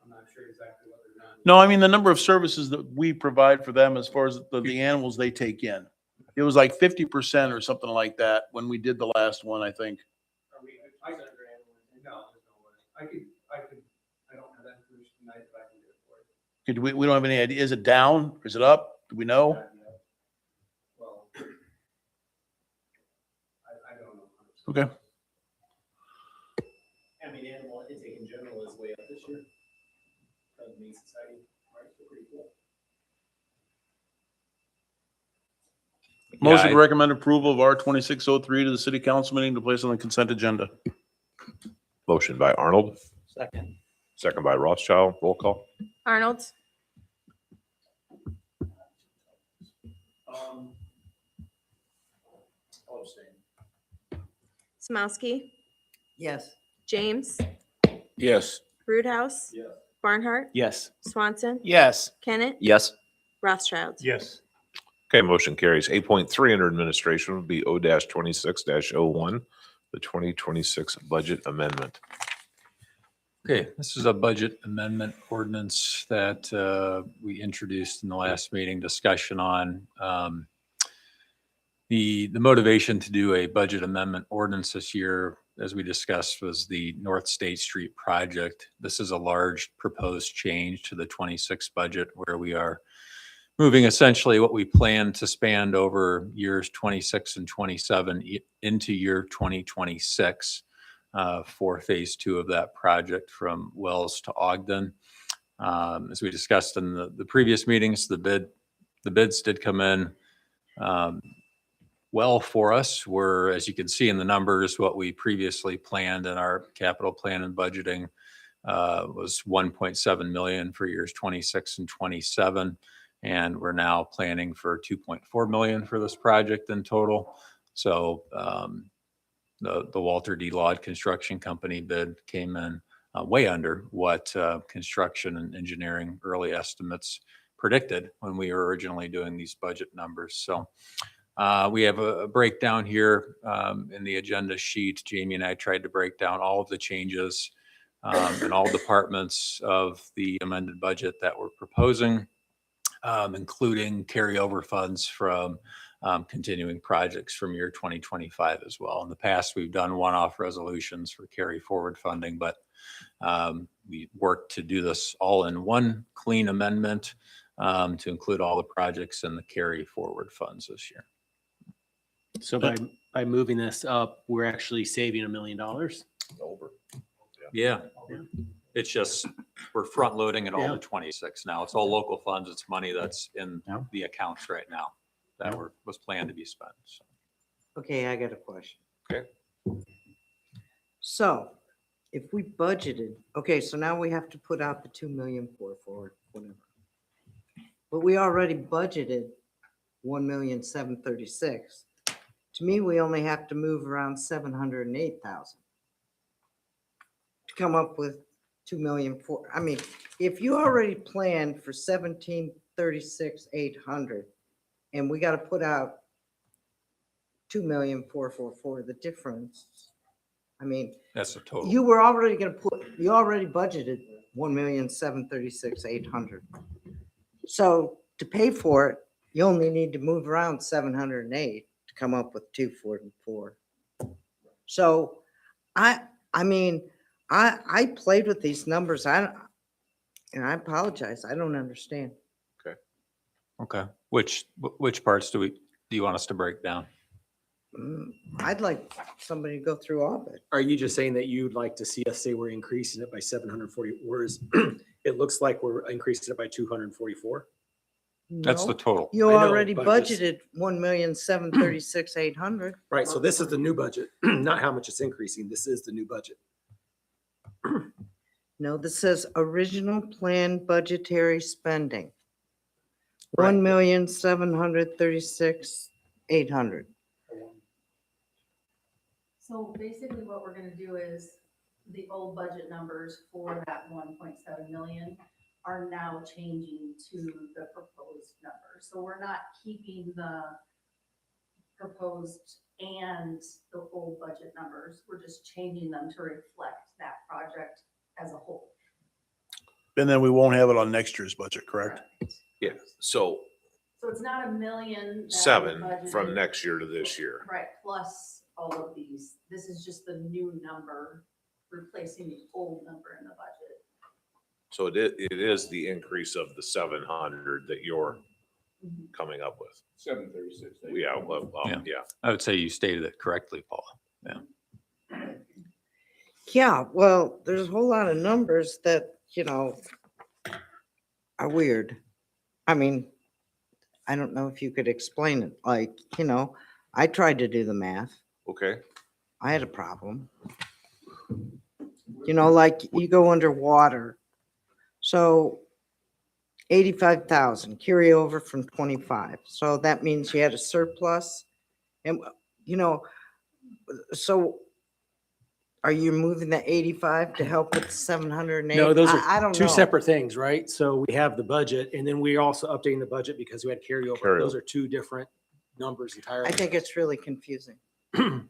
I'm not sure exactly what they're done. No, I mean, the number of services that we provide for them as far as the animals they take in. It was like 50% or something like that when we did the last one, I think. Are we, I got your animal, no, there's no way. I don't have that information tonight, but I can get it for you. Do we don't have any idea. Is it down? Is it up? Do we know? Well, I don't know. Okay. I mean, animal intake in general is way up this year. The Humane Society, right? So pretty cool. Motion I- to recommend approval of R-2603 to the city council meeting to place on the consent agenda. Motion by Arnold, Second. second by Rothschild. Roll call. Arnold, I'll abstain. Samowski, Yes. James, Yes. Roothouse, Yes. Barnhart, Yes. Swanson, Yes. Kennett, Yes. Rothschild. Yes. Okay, motion carries. 8.3 under administration would be O-26-01, the 2026 budget amendment. okay, this is a budget amendment ordinance that we introduced in the last meeting discussion on. The motivation to do a budget amendment ordinance this year, as we discussed, was the North State Street project. This is a large proposed change to the 26 budget where we are moving essentially what we plan to spend over years 26 and 27 into year 2026 for phase 2 of that project from Wells to Ogden. As we discussed in the previous meetings, the bids did come in well for us. We're, as you can see in the numbers, what we previously planned in our capital plan and budgeting was 1.7 million for years 26 and 27. And we're now planning for 2.4 million for this project in total. So the Walter D. Lawd Construction Company bid came in way under what construction and engineering early estimates predicted when we were originally doing these budget numbers. So we have a breakdown here in the agenda sheet. Jamie and I tried to break down all of the changes in all departments of the amended budget that we're proposing, including carryover funds from continuing projects from year 2025 as well. In the past, we've done one-off resolutions for carry forward funding, but we worked to do this all in one clean amendment to include all the projects and the carry forward funds this year. So by moving this up, we're actually saving $1 million. Over. Yeah. It's just, we're front loading it all Yeah. to 26 now. It's all local funds. It's money that's in Yeah. the accounts right now that was planned to be spent. So. Okay, I got a question. Okay. So if we budgeted, okay, so now we have to put out the 2 million for whatever. But we already budgeted 1,736,000. To me, we only have to move around 708,000 to come up with 2 million for, I mean, if you already planned for 1736,800 and we got to put out 2,444,000, the difference, I mean, That's the total. you were already going to you already budgeted 1,736,800. So to pay for it, you only need to move around 708 to come up with 244. So I mean, I played with these numbers. And I apologize. I don't understand. Okay. Which parts do you want us to break down? I'd like somebody to go through all of it. Are you just saying that you'd like to see us say we're increasing it by 740, whereas it looks like we're increasing it by 244? That's the No, total. you I know, already but I'm just- budgeted 1,736,800. Right, so this is the new budget, not how much it's increasing. This is the new budget. No, this says original plan budgetary spending. Right. 1,736,800. So basically what we're gonna do is the old budget numbers for that 1.7 million are now changing to the proposed number. So we're not keeping the proposed and the old budget numbers. We're just changing them to reflect that project as a whole. And then we won't have it on next year's budget, correct? Yeah, so So it's not a million. that we 7 from budgeted. next year to this year. Right, plus all of these. This is just the new number replacing the old number in the budget. So it is the increase of the 700 that you're coming up with. 736. Yeah, well, Yeah. yeah. I would say you stated it correctly, Paul. Yeah, well, there's a whole lot of numbers that, are weird. I mean, I don't know if you could explain it. Like, I tried to do the math. Okay, I had a problem. Like you go underwater. So 85,000 carry over from 25. So that means you had a surplus. And, so are you moving the 85 to help with the 708? No, those I are don't two know. separate things, right? So we have the budget and then we're also updating the budget because we had carryover. Those Carryover. are two different numbers entirely. I think it's really confusing.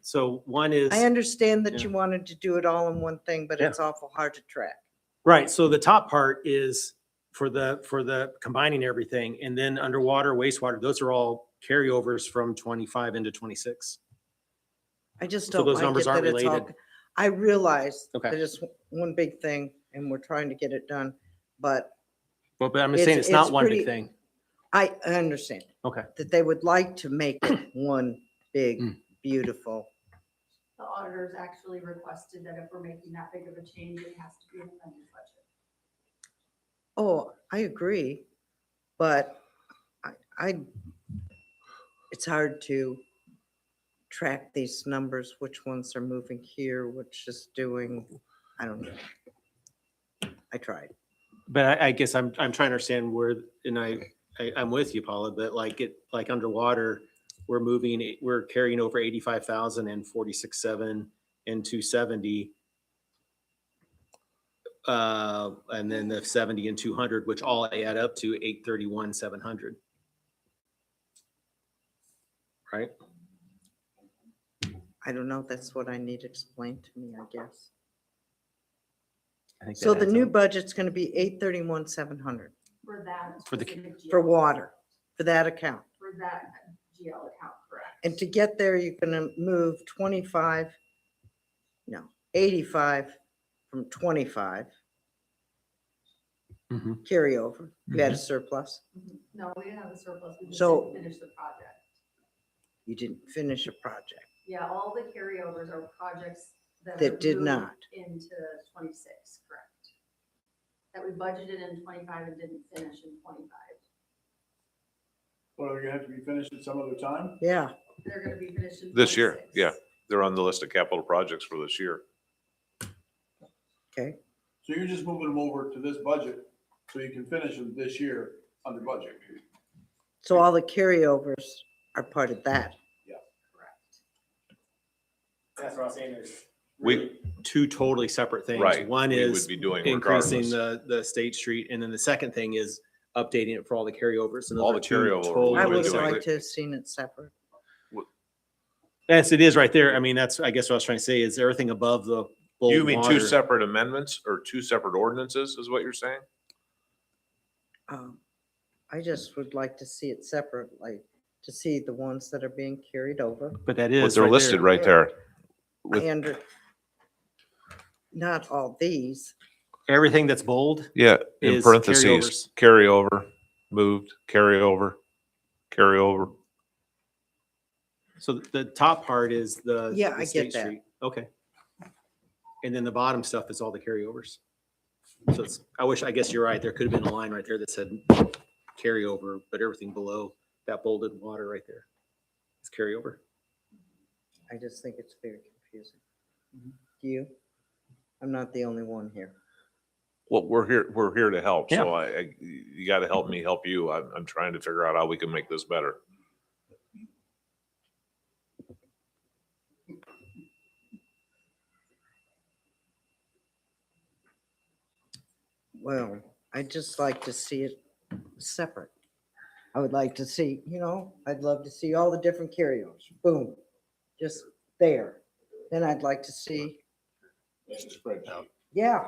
So one is. I understand that Yeah. you wanted to do it all in one thing, but Yeah. it's awful hard to track. Right, so the top part is for the combining everything, and then underwater, wastewater, those are all carryovers from 25 into 26. I just So don't those like it numbers aren't that it's all. related. I realize Okay. that it's one big thing and we're trying to get it done, but But I'm just saying it's not it's one pretty- big thing. I understand Okay, that they would like to make it one big, Mm. beautiful. The auditors actually requested that if we're making that big of a change, it has to be in the new budget. Oh, I agree, but it's hard to track these numbers, which ones are moving here, which is doing, I don't know. I tried. but I guess I'm trying to understand where, and I'm with you, Paula, but like underwater, we're carrying over 85,000 and 46,700 and 270. And then the 70 and 200, which all add up to 831,700. Right? I don't know. That's what I need explained to me, I guess. I think that So the adds new up. budget's gonna be 831,700 For that. For the- specific for GL water, for that account. For that GL account, correct. And to get there, you're gonna move 85 from 25 Mhm. carryover. You had a surplus. No, we didn't have a surplus. We just So- didn't finish the project. You didn't finish a project. Yeah, all the carryovers are projects that. That are did moved not. Into 26, correct. That we budgeted in 25 and didn't finish in 25. Well, you're gonna have to be finished at some other time? Yeah, They're gonna be finished in. This year, 26. yeah. They're on the list of capital projects for this year. okay. So you're just moving them over to this budget so you can finish them this year under budget. So all the carryovers are part of that. Correct. That's what I'm saying. There's We- really two totally separate things. Right. One we is would be doing increasing regardless. the State Street, and then the second thing is updating it for all the carryovers. and those All are the two carryover totally I we're would have doing separate- liked to have seen it separate. Yes, it is right there. I mean, that's, I guess what I was trying to say is everything above the. bold You mean two water- separate amendments or two separate ordinances is what you're saying? I just would like to see it separate, like to see the ones that are being carried over. But that But is. they're right listed there. right there. with, not all these. Everything that's bold, yeah, in is parentheses, carryover, moved, carryover, carryover. so the top part is the. Yeah, the I get State that. Street. Okay. And then the bottom stuff is all the carryovers. So it's, I guess you're right. There could have been a line right there that said carryover, but everything below that bolded water right there is carryover. I just think it's very confusing. Do you? I'm not the only one here. Well, we're here to help. So you got to help me, help you. I'm trying to figure out how we can make this better. Well, I'd just like to see it separate. I would like to see, I'd love to see all the different carryovers. Boom, just there. Then I'd like to see, yeah.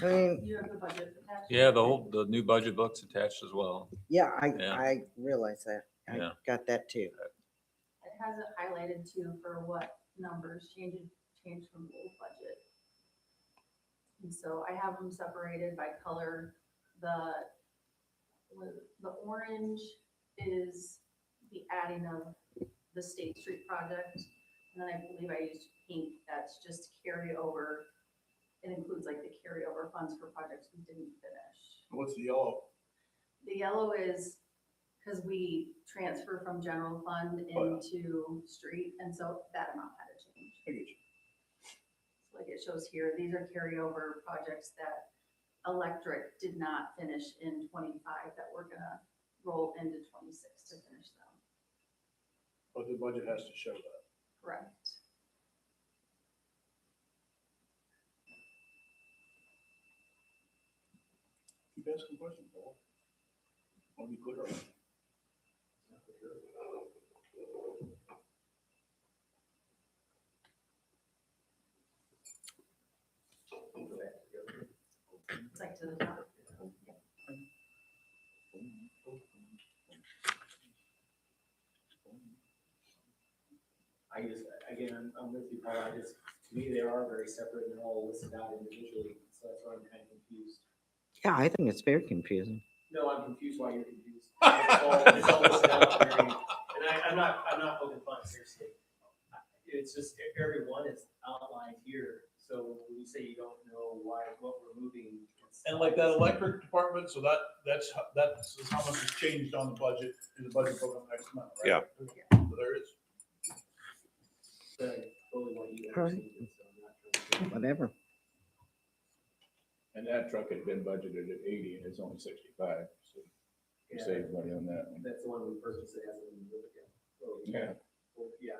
I mean, You have the budget attached? Yeah, the new budget book's attached as well. yeah, Yeah. I realize that. I Yeah. got that too. It has it highlighted too for what numbers changed from the old budget. And so I have them separated by color. The orange is the adding of the State Street project. And then I believe I used pink, that's just carryover. It includes like the carryover funds for projects we didn't finish. What's the yellow? The yellow is because we transfer from general fund into street, and so that amount had to change. So like it shows here, these are carryover projects that electric did not finish in 25 that we're gonna roll into 26 to finish them. But the budget has to show that. Correct. Keep asking questions, Paul. I'll be clear on it. It's like to the top. I just, again, I'm with you, Paul. To me, they are very separate and they're all listed out individually. So that's why I'm kind of confused. Yeah, I think it's very confusing. No, I'm confused why you're confused. It's all listed out very, and I'm not poking fun, seriously. It's just every one is outlined here. So when you say you don't know what we're moving. And like that electric department, so that's how much has changed on the budget, in the budget program next month, right? Yeah. So there is. Totally what you Right. understand, so I'm not trying to- Whatever. And that truck had been budgeted at 80 and it's only 65, so you Yeah. save money on that one. That's the one we purchased, it hasn't been delivered yet. So, Yeah. well, yeah.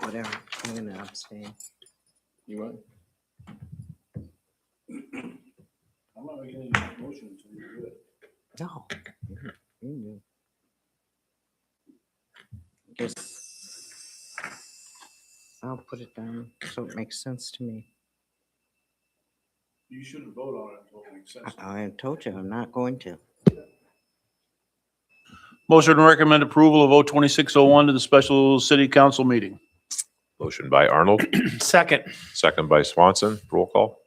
Whatever. I'm gonna abstain. You want? I'm not making any motion until you do it. No. Mm. Guess I'll put it down so it makes sense to me. You shouldn't vote on it until it makes sense. I told you, I'm not going to. Motion to recommend approval of 02601 to the special city council meeting. Motion by Arnold, Second. second by Swanson. Roll call.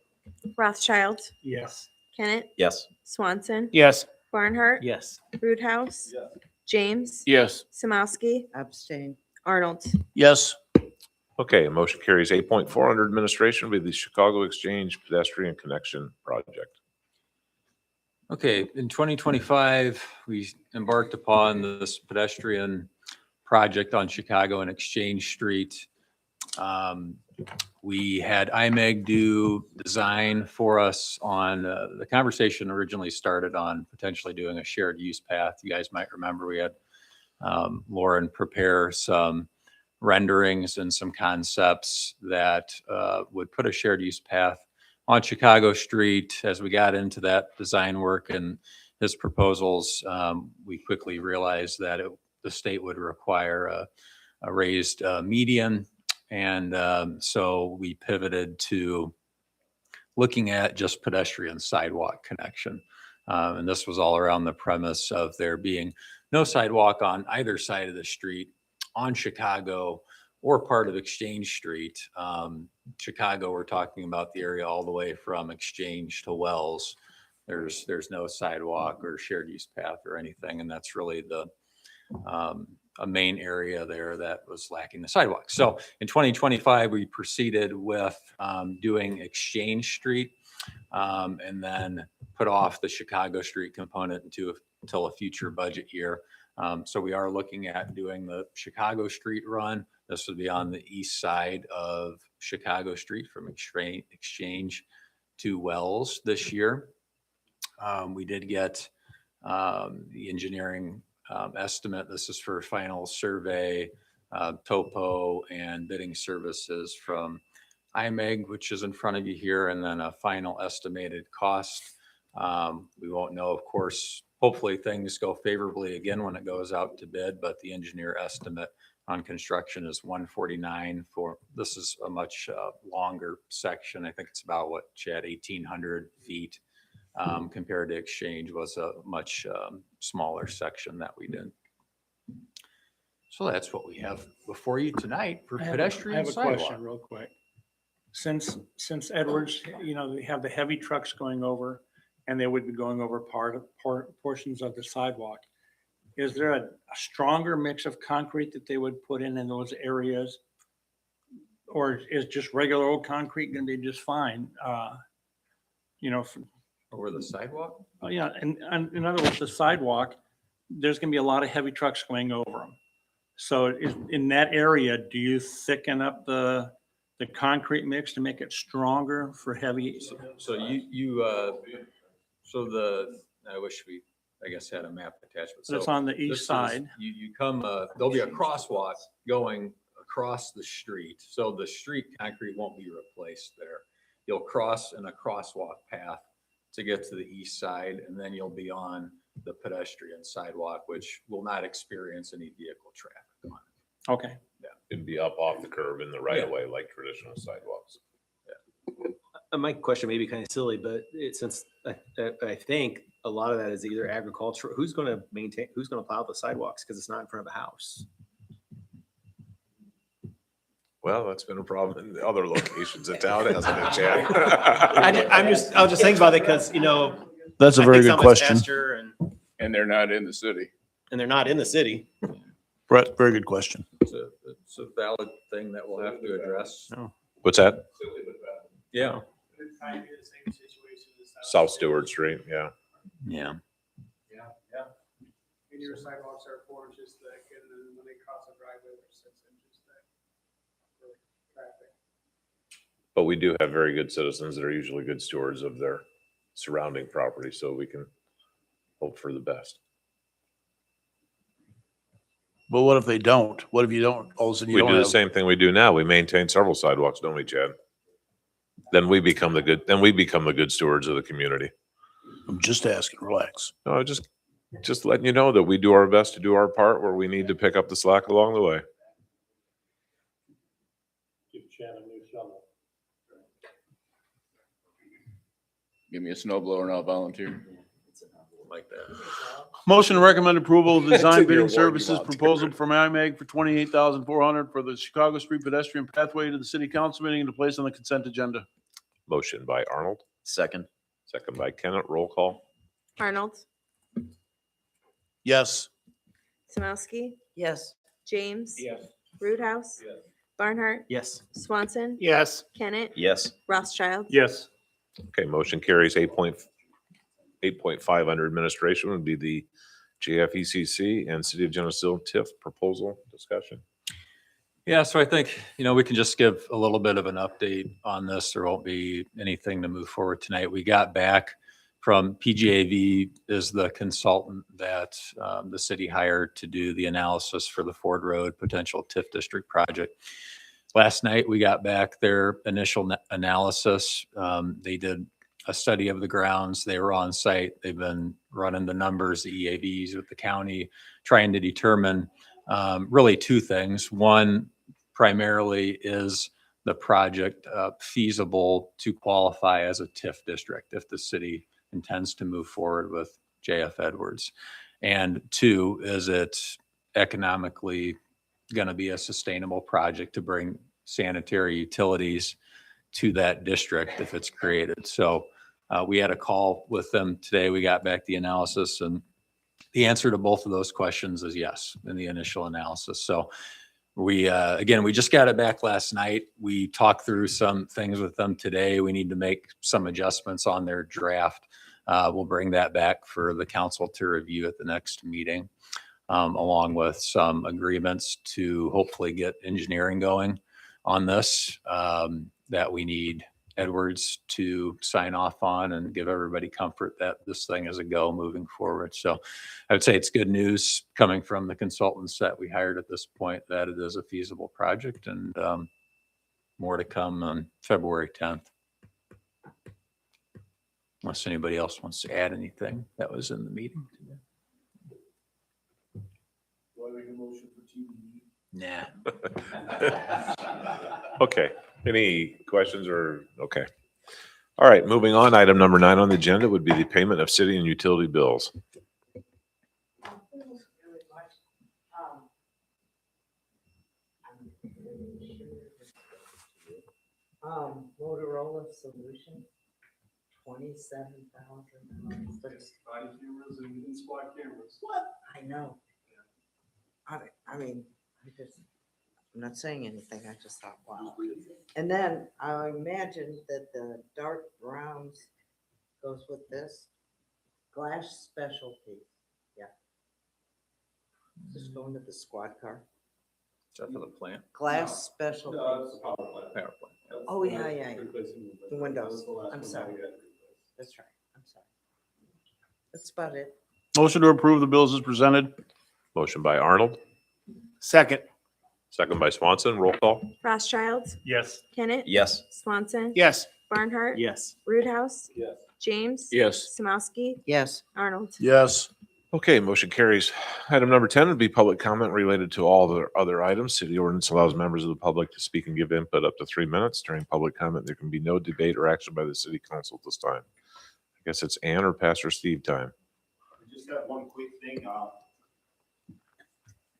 Rothschild, Yes. Kennett, Yes. Swanson, Yes. Barnhart, Yes. Roothouse, Yes. James, Yes. Samowski, Abstain. Arnold. Yes. Okay, motion carries. 8.4 under administration will be the Chicago Exchange Pedestrian Connection Project. Okay, in 2025, we embarked upon this pedestrian project on Chicago and Exchange Street. We had IMEG do design for us on, the conversation originally started on potentially doing a shared use path. You guys might remember we had Lauren prepare some renderings and some concepts that would put a shared use path on Chicago Street. As we got into that design work and his proposals, we quickly realized that the state would require a raised median. And so we pivoted to looking at just pedestrian sidewalk connection. And this was all around the premise of there being no sidewalk on either side of the street on Chicago or part of Exchange Street. Chicago, we're talking about the area all the way from Exchange to Wells. There's no sidewalk or shared use path or anything, and that's really the a main area there that was lacking the sidewalk. So in 2025, we proceeded with doing Exchange Street and then put off the Chicago Street component until a future budget year. So we are looking at doing the Chicago Street run. This would be on the east side of Chicago Street from Exchange to Wells this year. We did get the engineering estimate. This is for final survey, topo, and bidding services from IMEG, which is in front of you here, and then a final estimated cost. We won't know, of course. Hopefully things go favorably again when it goes out to bid, but the engineer estimate on construction is 149 for, this is a much longer section. I think it's about what, Chad, 1,800 feet. Compared to Exchange was a much smaller section that we did. So that's what we have before you tonight for pedestrian I have a sidewalk. question real quick. Since Edwards, they have the heavy trucks going over and they would be going over portions of the sidewalk. Is there a stronger mix of concrete that they would put in those areas? Or is just regular old concrete going to be just fine? Over the sidewalk? Yeah, and in other words, the sidewalk, there's going to be a lot of heavy trucks going over them. So in that area, do you thicken up the concrete mix to make it stronger for heavy? So I wish we, I guess, had a map attachment. That's on the this east is- side. You come, there'll be a crosswalk going across the street. So the street concrete won't be replaced there. You'll cross in a crosswalk path to get to the east side, and then you'll be on the pedestrian sidewalk, which will not experience any vehicle traffic on it. Okay. It'd be up off the curb in the right of way like traditional sidewalks. My question may be kind of silly, but since I think a lot of that is either agricultural, who's going to plow the sidewalks? Because it's not in front of a house. Well, that's been a problem in the other locations in town, hasn't it, Chad? I was just thinking about it because, That's a I very think good some is question. pasture And they're not in the city. and they're not in the city. Brett, very good question. It's a valid thing that we'll have to address. What's that? Yeah. It's kind of the same situation as South Stewart Street, yeah. Yeah. Yeah. And your sidewalks are 4 inches thick, and then when they cross a driveway, they're 6 inches thick. For traffic. But we do have very good citizens that are usually good stewards of their surrounding property, so we can hope for the best. But what if they don't? What if you don't? All of a sudden you We don't do the have. same thing we do now. We maintain several sidewalks, don't we, Chad? Then we become the good stewards of the community. I'm just asking, relax. No, just letting you know that we do our best to do our part where we need to pick up the slack along the way. Give Chad a new shovel. Give me a snow blower and I'll volunteer. Like that. Motion to recommend approval of That's design in your bidding ward, you services volunteer. proposal from IMEG for $28,400 for the Chicago Street pedestrian pathway to the city council meeting and to place on the consent agenda. Motion by Arnold, Second. second by Kennett, roll call. Arnold, Yes. Samowski, Yes. James. Yes. Roothouse. Barnhart, Yes. Swanson, Yes. Kennett, Yes. Rothschild. Yes. Okay, motion carries. 8.5 under administration would be the JFECC and City of Geneseo TIF proposal discussion. Yeah, so I think, we can just give a little bit of an update on this. There won't be anything to move forward tonight. We got back from PGAV is the consultant that the city hired to do the analysis for the Ford Road potential TIF district project. Last night, we got back their initial analysis. They did a study of the grounds. They were on site. They've been running the numbers, the EAVs with the county, trying to determine really two things. One, primarily is the project feasible to qualify as a TIF district if the city intends to move forward with JF Edwards. And two, is it economically going to be a sustainable project to bring sanitary utilities to that district if it's created? So we had a call with them today. We got back the analysis, and the answer to both of those questions is yes in the initial analysis. So we, again, we just got it back last night. We talked through some things with them today. We need to make some adjustments on their draft. We'll bring that back for the council to review at the next meeting, along with some agreements to hopefully get engineering going on this, that we need Edwards to sign off on and give everybody comfort that this thing is a go moving forward. So I would say it's good news coming from the consultants that we hired at this point, that it is a feasible project, and more to come on February 10th. Unless anybody else wants to add anything that was in the meeting today. Nah. Okay, any questions or, okay. All right, moving on. Item number 9 on the agenda would be the payment of city and utility bills. Motorola Solution, $27,000. Body cameras and squad cameras. I know. I mean, I'm not saying anything, I just thought, wow. And then I imagine that the dark browns goes with this. Glass specialty, yeah. Just going to the squad car. Is that for the plant? Glass specialty. Power plant. Oh, yeah. The windows, I'm sorry. That's right, I'm sorry. That's about it. Motion to approve the bills as presented. Motion by Arnold, Second. second by Swanson. Roll call. Rothschild, Yes. Kennett. Yes. Swanson. Yes. Barnhart. Yes. Roothouse. James. Yes. Samowski. Yes. Arnold. Yes. Okay, motion carries. Item number 10 would be public comment related to all the other items. City ordinance allows members of the public to speak and give input up to 3 minutes. During public comment, there can be no debate or action by the city council at this time. I guess it's Ann or Pastor Steve time. I just got one quick thing.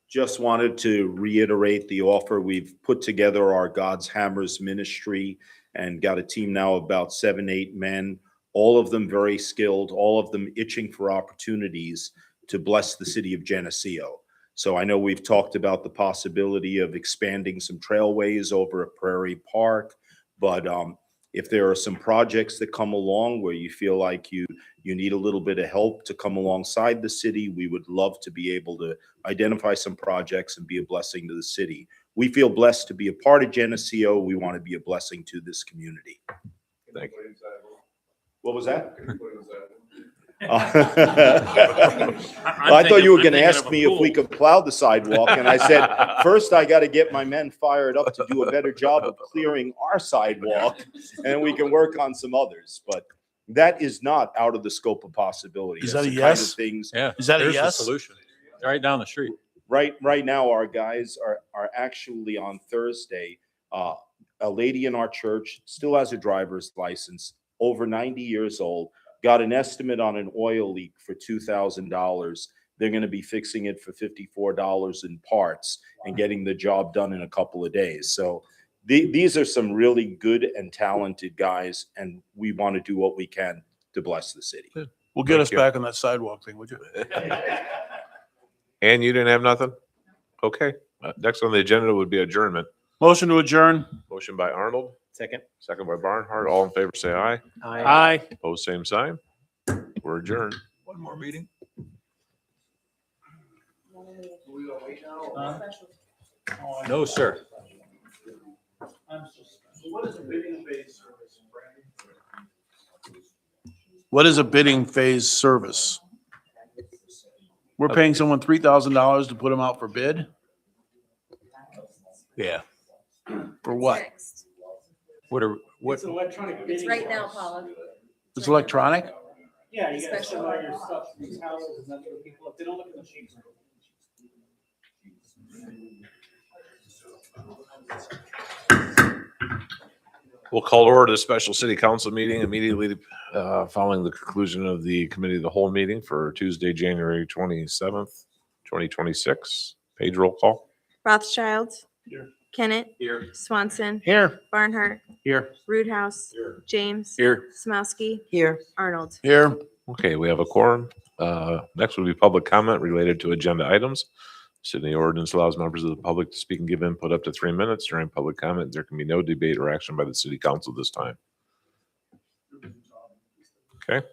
Just wanted to reiterate the offer. We've put together our God's Hammers ministry and got a team now of about 7, 8 men, all of them very skilled, all of them itching for opportunities to bless the city of Geneseo. So I know we've talked about the possibility of expanding some trailways over at Prairie Park, but if there are some projects that come along where you feel like you need a little bit of help to come alongside the city, we would love to be able to identify some projects and be a blessing to the city. We feel blessed to be a part of Geneseo. We want to be a blessing to this community. Thank you. What was that? I'm I thought you were thinking- going to I'm ask thinking me of a if we pool. could plow the sidewalk, and I said, first I got to get my men fired up to do a better job of clearing our sidewalk, and we can work on some others. But that is not out of the scope of possibility. Is That's that a the kind of yes? Things Yeah. Is that a there's the yes? Solution. Right down the street. right now, our guys are actually on Thursday. A lady in our church still has a driver's license, over 90 years old, got an estimate on an oil leak for $2,000. They're going to be fixing it for $54 in parts and getting the job done in a couple of days. So these are some really good and talented guys, and we want to do what we can to bless the city. Well, get Thank us you. back on that sidewalk thing, would you? And you didn't have nothing? Okay. Next on the agenda would be adjournment. Motion to adjourn. Motion by Arnold, Second. second by Barnhart. All in favor, say aye. Aye. Opposed, same sign. We're adjourned. One more meeting. No, sir. What is a bidding phase service, Brandon? What is a bidding phase service? We're paying someone $3,000 to put them out for bid? Yeah. For what? What are, what, It's an electronic bidding. It's right now, process. Paula. It's electronic? Yeah, you gotta Special send all your order. stuff to these houses, and that's what people, if they don't look at the sheets. We'll call to order the special city council meeting immediately following the conclusion of the committee of the whole meeting for Tuesday, January 27th, 2026. Page roll call. Rothschild. Here. Kennett. Here. Swanson. Here. Barnhart. Here. Roothouse. James. Here. Samowski. Here. Arnold. Here. Okay, we have a quorum. Next will be public comment related to agenda items. City ordinance allows members of the public to speak and give input up to 3 minutes during public comment. There can be no debate or action by the city council this time. Okay.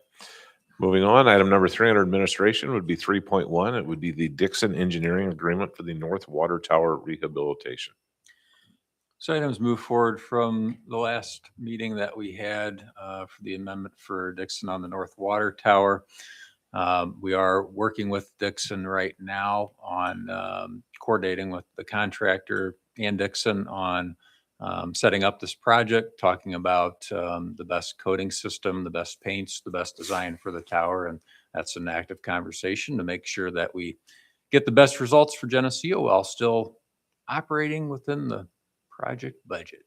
Moving on, item number 3 under administration would be 3.1. It would be the Dixon Engineering Agreement for the North Water Tower rehabilitation. So items move forward from the last meeting that we had for the amendment for Dixon on the North Water Tower. We are working with Dixon right now on coordinating with the contractor and Dixon on setting up this project, talking about the best coating system, the best paints, the best design for the tower. And that's an active conversation to make sure that we get the best results for Geneseo while still operating within the project budget.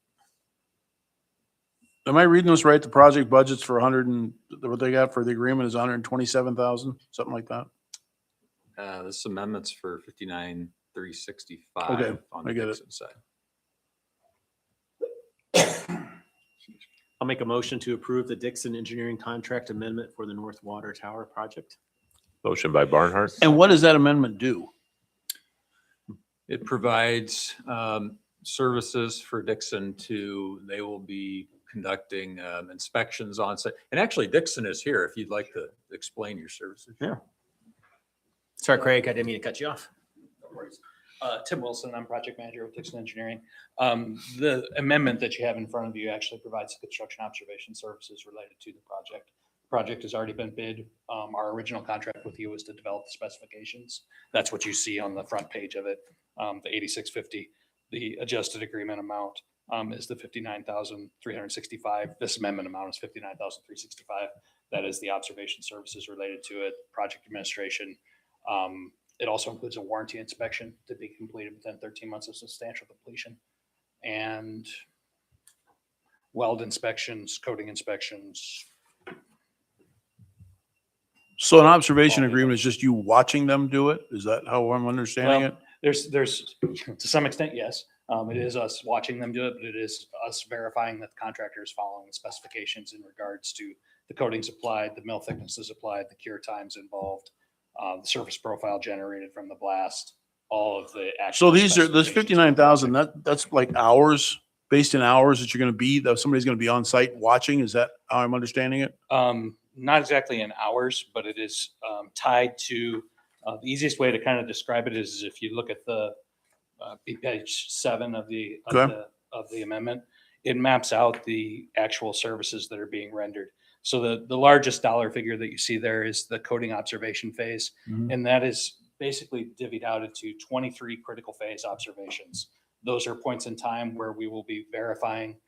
Am I reading this right? The project budget's for 100 and what they got for the agreement is 127,000, something like that? This amendment's for 59,365 Okay, on I the get it. Dixon side. I'll make a motion to approve the Dixon Engineering Contract Amendment for the North Water Tower project. Motion by Barnhart. And what does that amendment do? It provides services for Dixon they will be conducting inspections on site. And actually Dixon is here if you'd like to explain your services. Yeah. Sorry, Craig, I didn't mean to cut you off. Tim Wilson, I'm project manager with Dixon Engineering. The amendment that you have in front of you actually provides construction observation services related to the project. The project has already been bid. Our original contract with you was to develop the specifications. That's what you see on the front page of it, the 8650. The adjusted agreement amount is the 59,365. This amendment amount is 59,365. That is the observation services related to it, project administration. It also includes a warranty inspection to be completed within 13 months of substantial completion, and weld inspections, coating inspections. So an observation agreement is just you watching them do it? Is that how I'm understanding it? There's to some extent, yes. It is us watching them do it, but it is us verifying that the contractor is following the specifications in regards to the coatings applied, the mill thicknesses applied, the cure times involved, the surface profile generated from the blast, all of the actual. So these are, this specifications. 59,000, that's like hours, based in hours that you're going to be, that somebody's going to be on site watching? Is that how I'm understanding it? Not exactly in hours, but it is tied to, the easiest way to kind of describe it is if you look at the page 7 of the amendment, it maps out the actual services that are being rendered. So the largest dollar figure that you see there is the coating observation phase. Mhm. And that is basically divvied out into 23 critical phase observations. Those are points in time where we will be verifying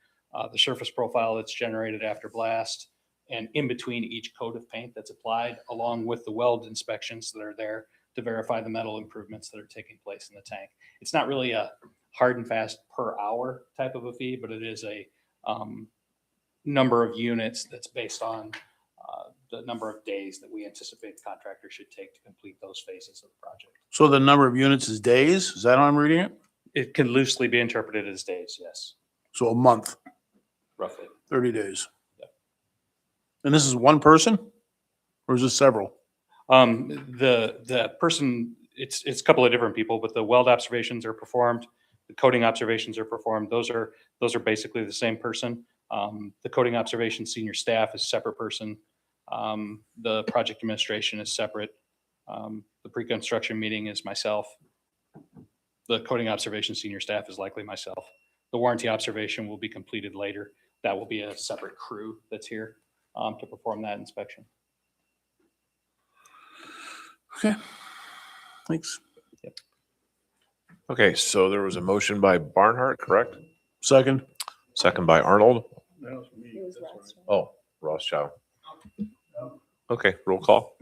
the surface profile that's generated after blast, and in between each coat of paint that's applied, along with the weld inspections that are there to verify the metal improvements that are taking place in the tank. It's not really a hard and fast per hour type of a fee, but it is a number of units that's based on the number of days that we anticipate the contractor should take to complete those phases of the project. So the number of units is days? Is that how I'm reading it? It can loosely be interpreted as days, yes, So a month, roughly. 30 days. Yep. And this is one person? Or is this several? The person, it's a couple of different people, but the weld observations are performed, the coating observations are performed. Those are basically the same person. The coating observation senior staff is a separate person. The project administration is separate. The pre-construction meeting is myself. The coating observation senior staff is likely myself. The warranty observation will be completed later. That will be a separate crew that's here to perform that inspection. Okay. Thanks. Okay, so there was a motion by Barnhart, correct? Second. Second by Arnold. That was me. It was That's Rothschild. Oh, Rothschild. Okay, roll call.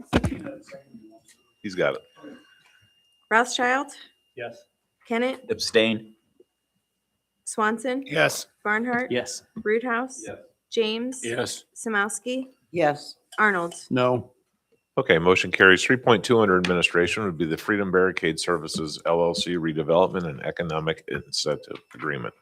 He's got it. Rothschild. Yes. Kennett. Abstain. Swanson. Yes. Barnhart. Yes. Roothouse. James. Yes. Samowski. Yes. Arnold. No. Okay, motion carries. 3.2 under administration would be the Freedom Barricade Services LLC redevelopment and economic incentive agreement.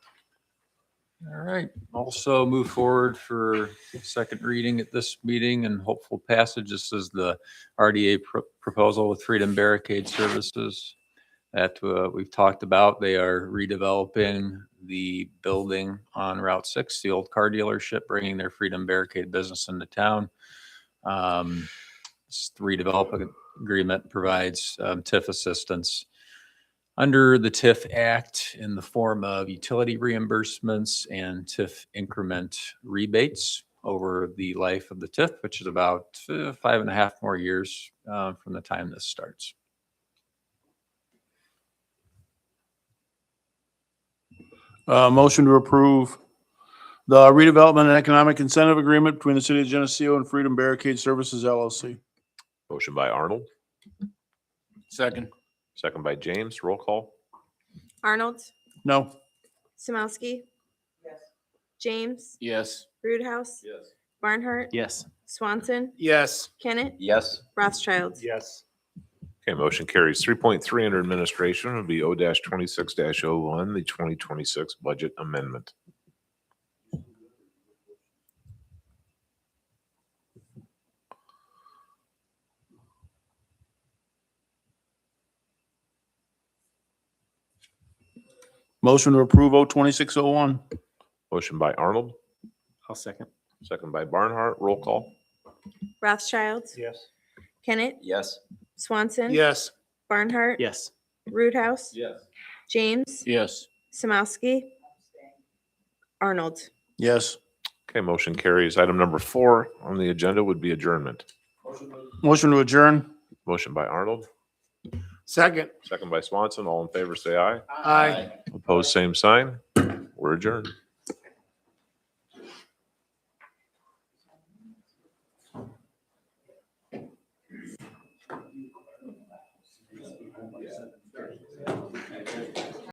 All right. Also move forward for second reading at this meeting and hopeful passage. This is the RDA proposal with Freedom Barricade Services that we've talked about. They are redeveloping the building on Route 6, the old car dealership, bringing their Freedom Barricade business into town. This redevelopment agreement provides TIF assistance under the TIF Act in the form of utility reimbursements and TIF increment rebates over the life of the TIF, which is about 5.5 more years from the time this starts. Motion to approve the redevelopment and economic incentive agreement between the city of Geneseo and Freedom Barricade Services LLC. Motion by Arnold, Second. second by James. Roll call. Arnold. No. Samowski. James. Yes. Roothouse. Barnhart. Yes. Swanson. Yes. Kennett. Yes. Rothschild. Yes. Okay, motion carries. 3.3 under administration would be O-26-01, the 2026 budget amendment. Motion to approve O-2601. Motion by Arnold, I'll second. second by Barnhart. Roll call. Rothschild. Yes. Kennett. Yes. Swanson. Yes. Barnhart. Yes. Roothouse. Yes. James. Yes. Samowski. Arnold. Yes. Okay, motion carries. Item number 4 on the agenda would be adjournment. Motion to adjourn. Motion by Arnold, Second. second by Swanson. All in favor, say aye. Aye. Opposed, same sign. We're adjourned.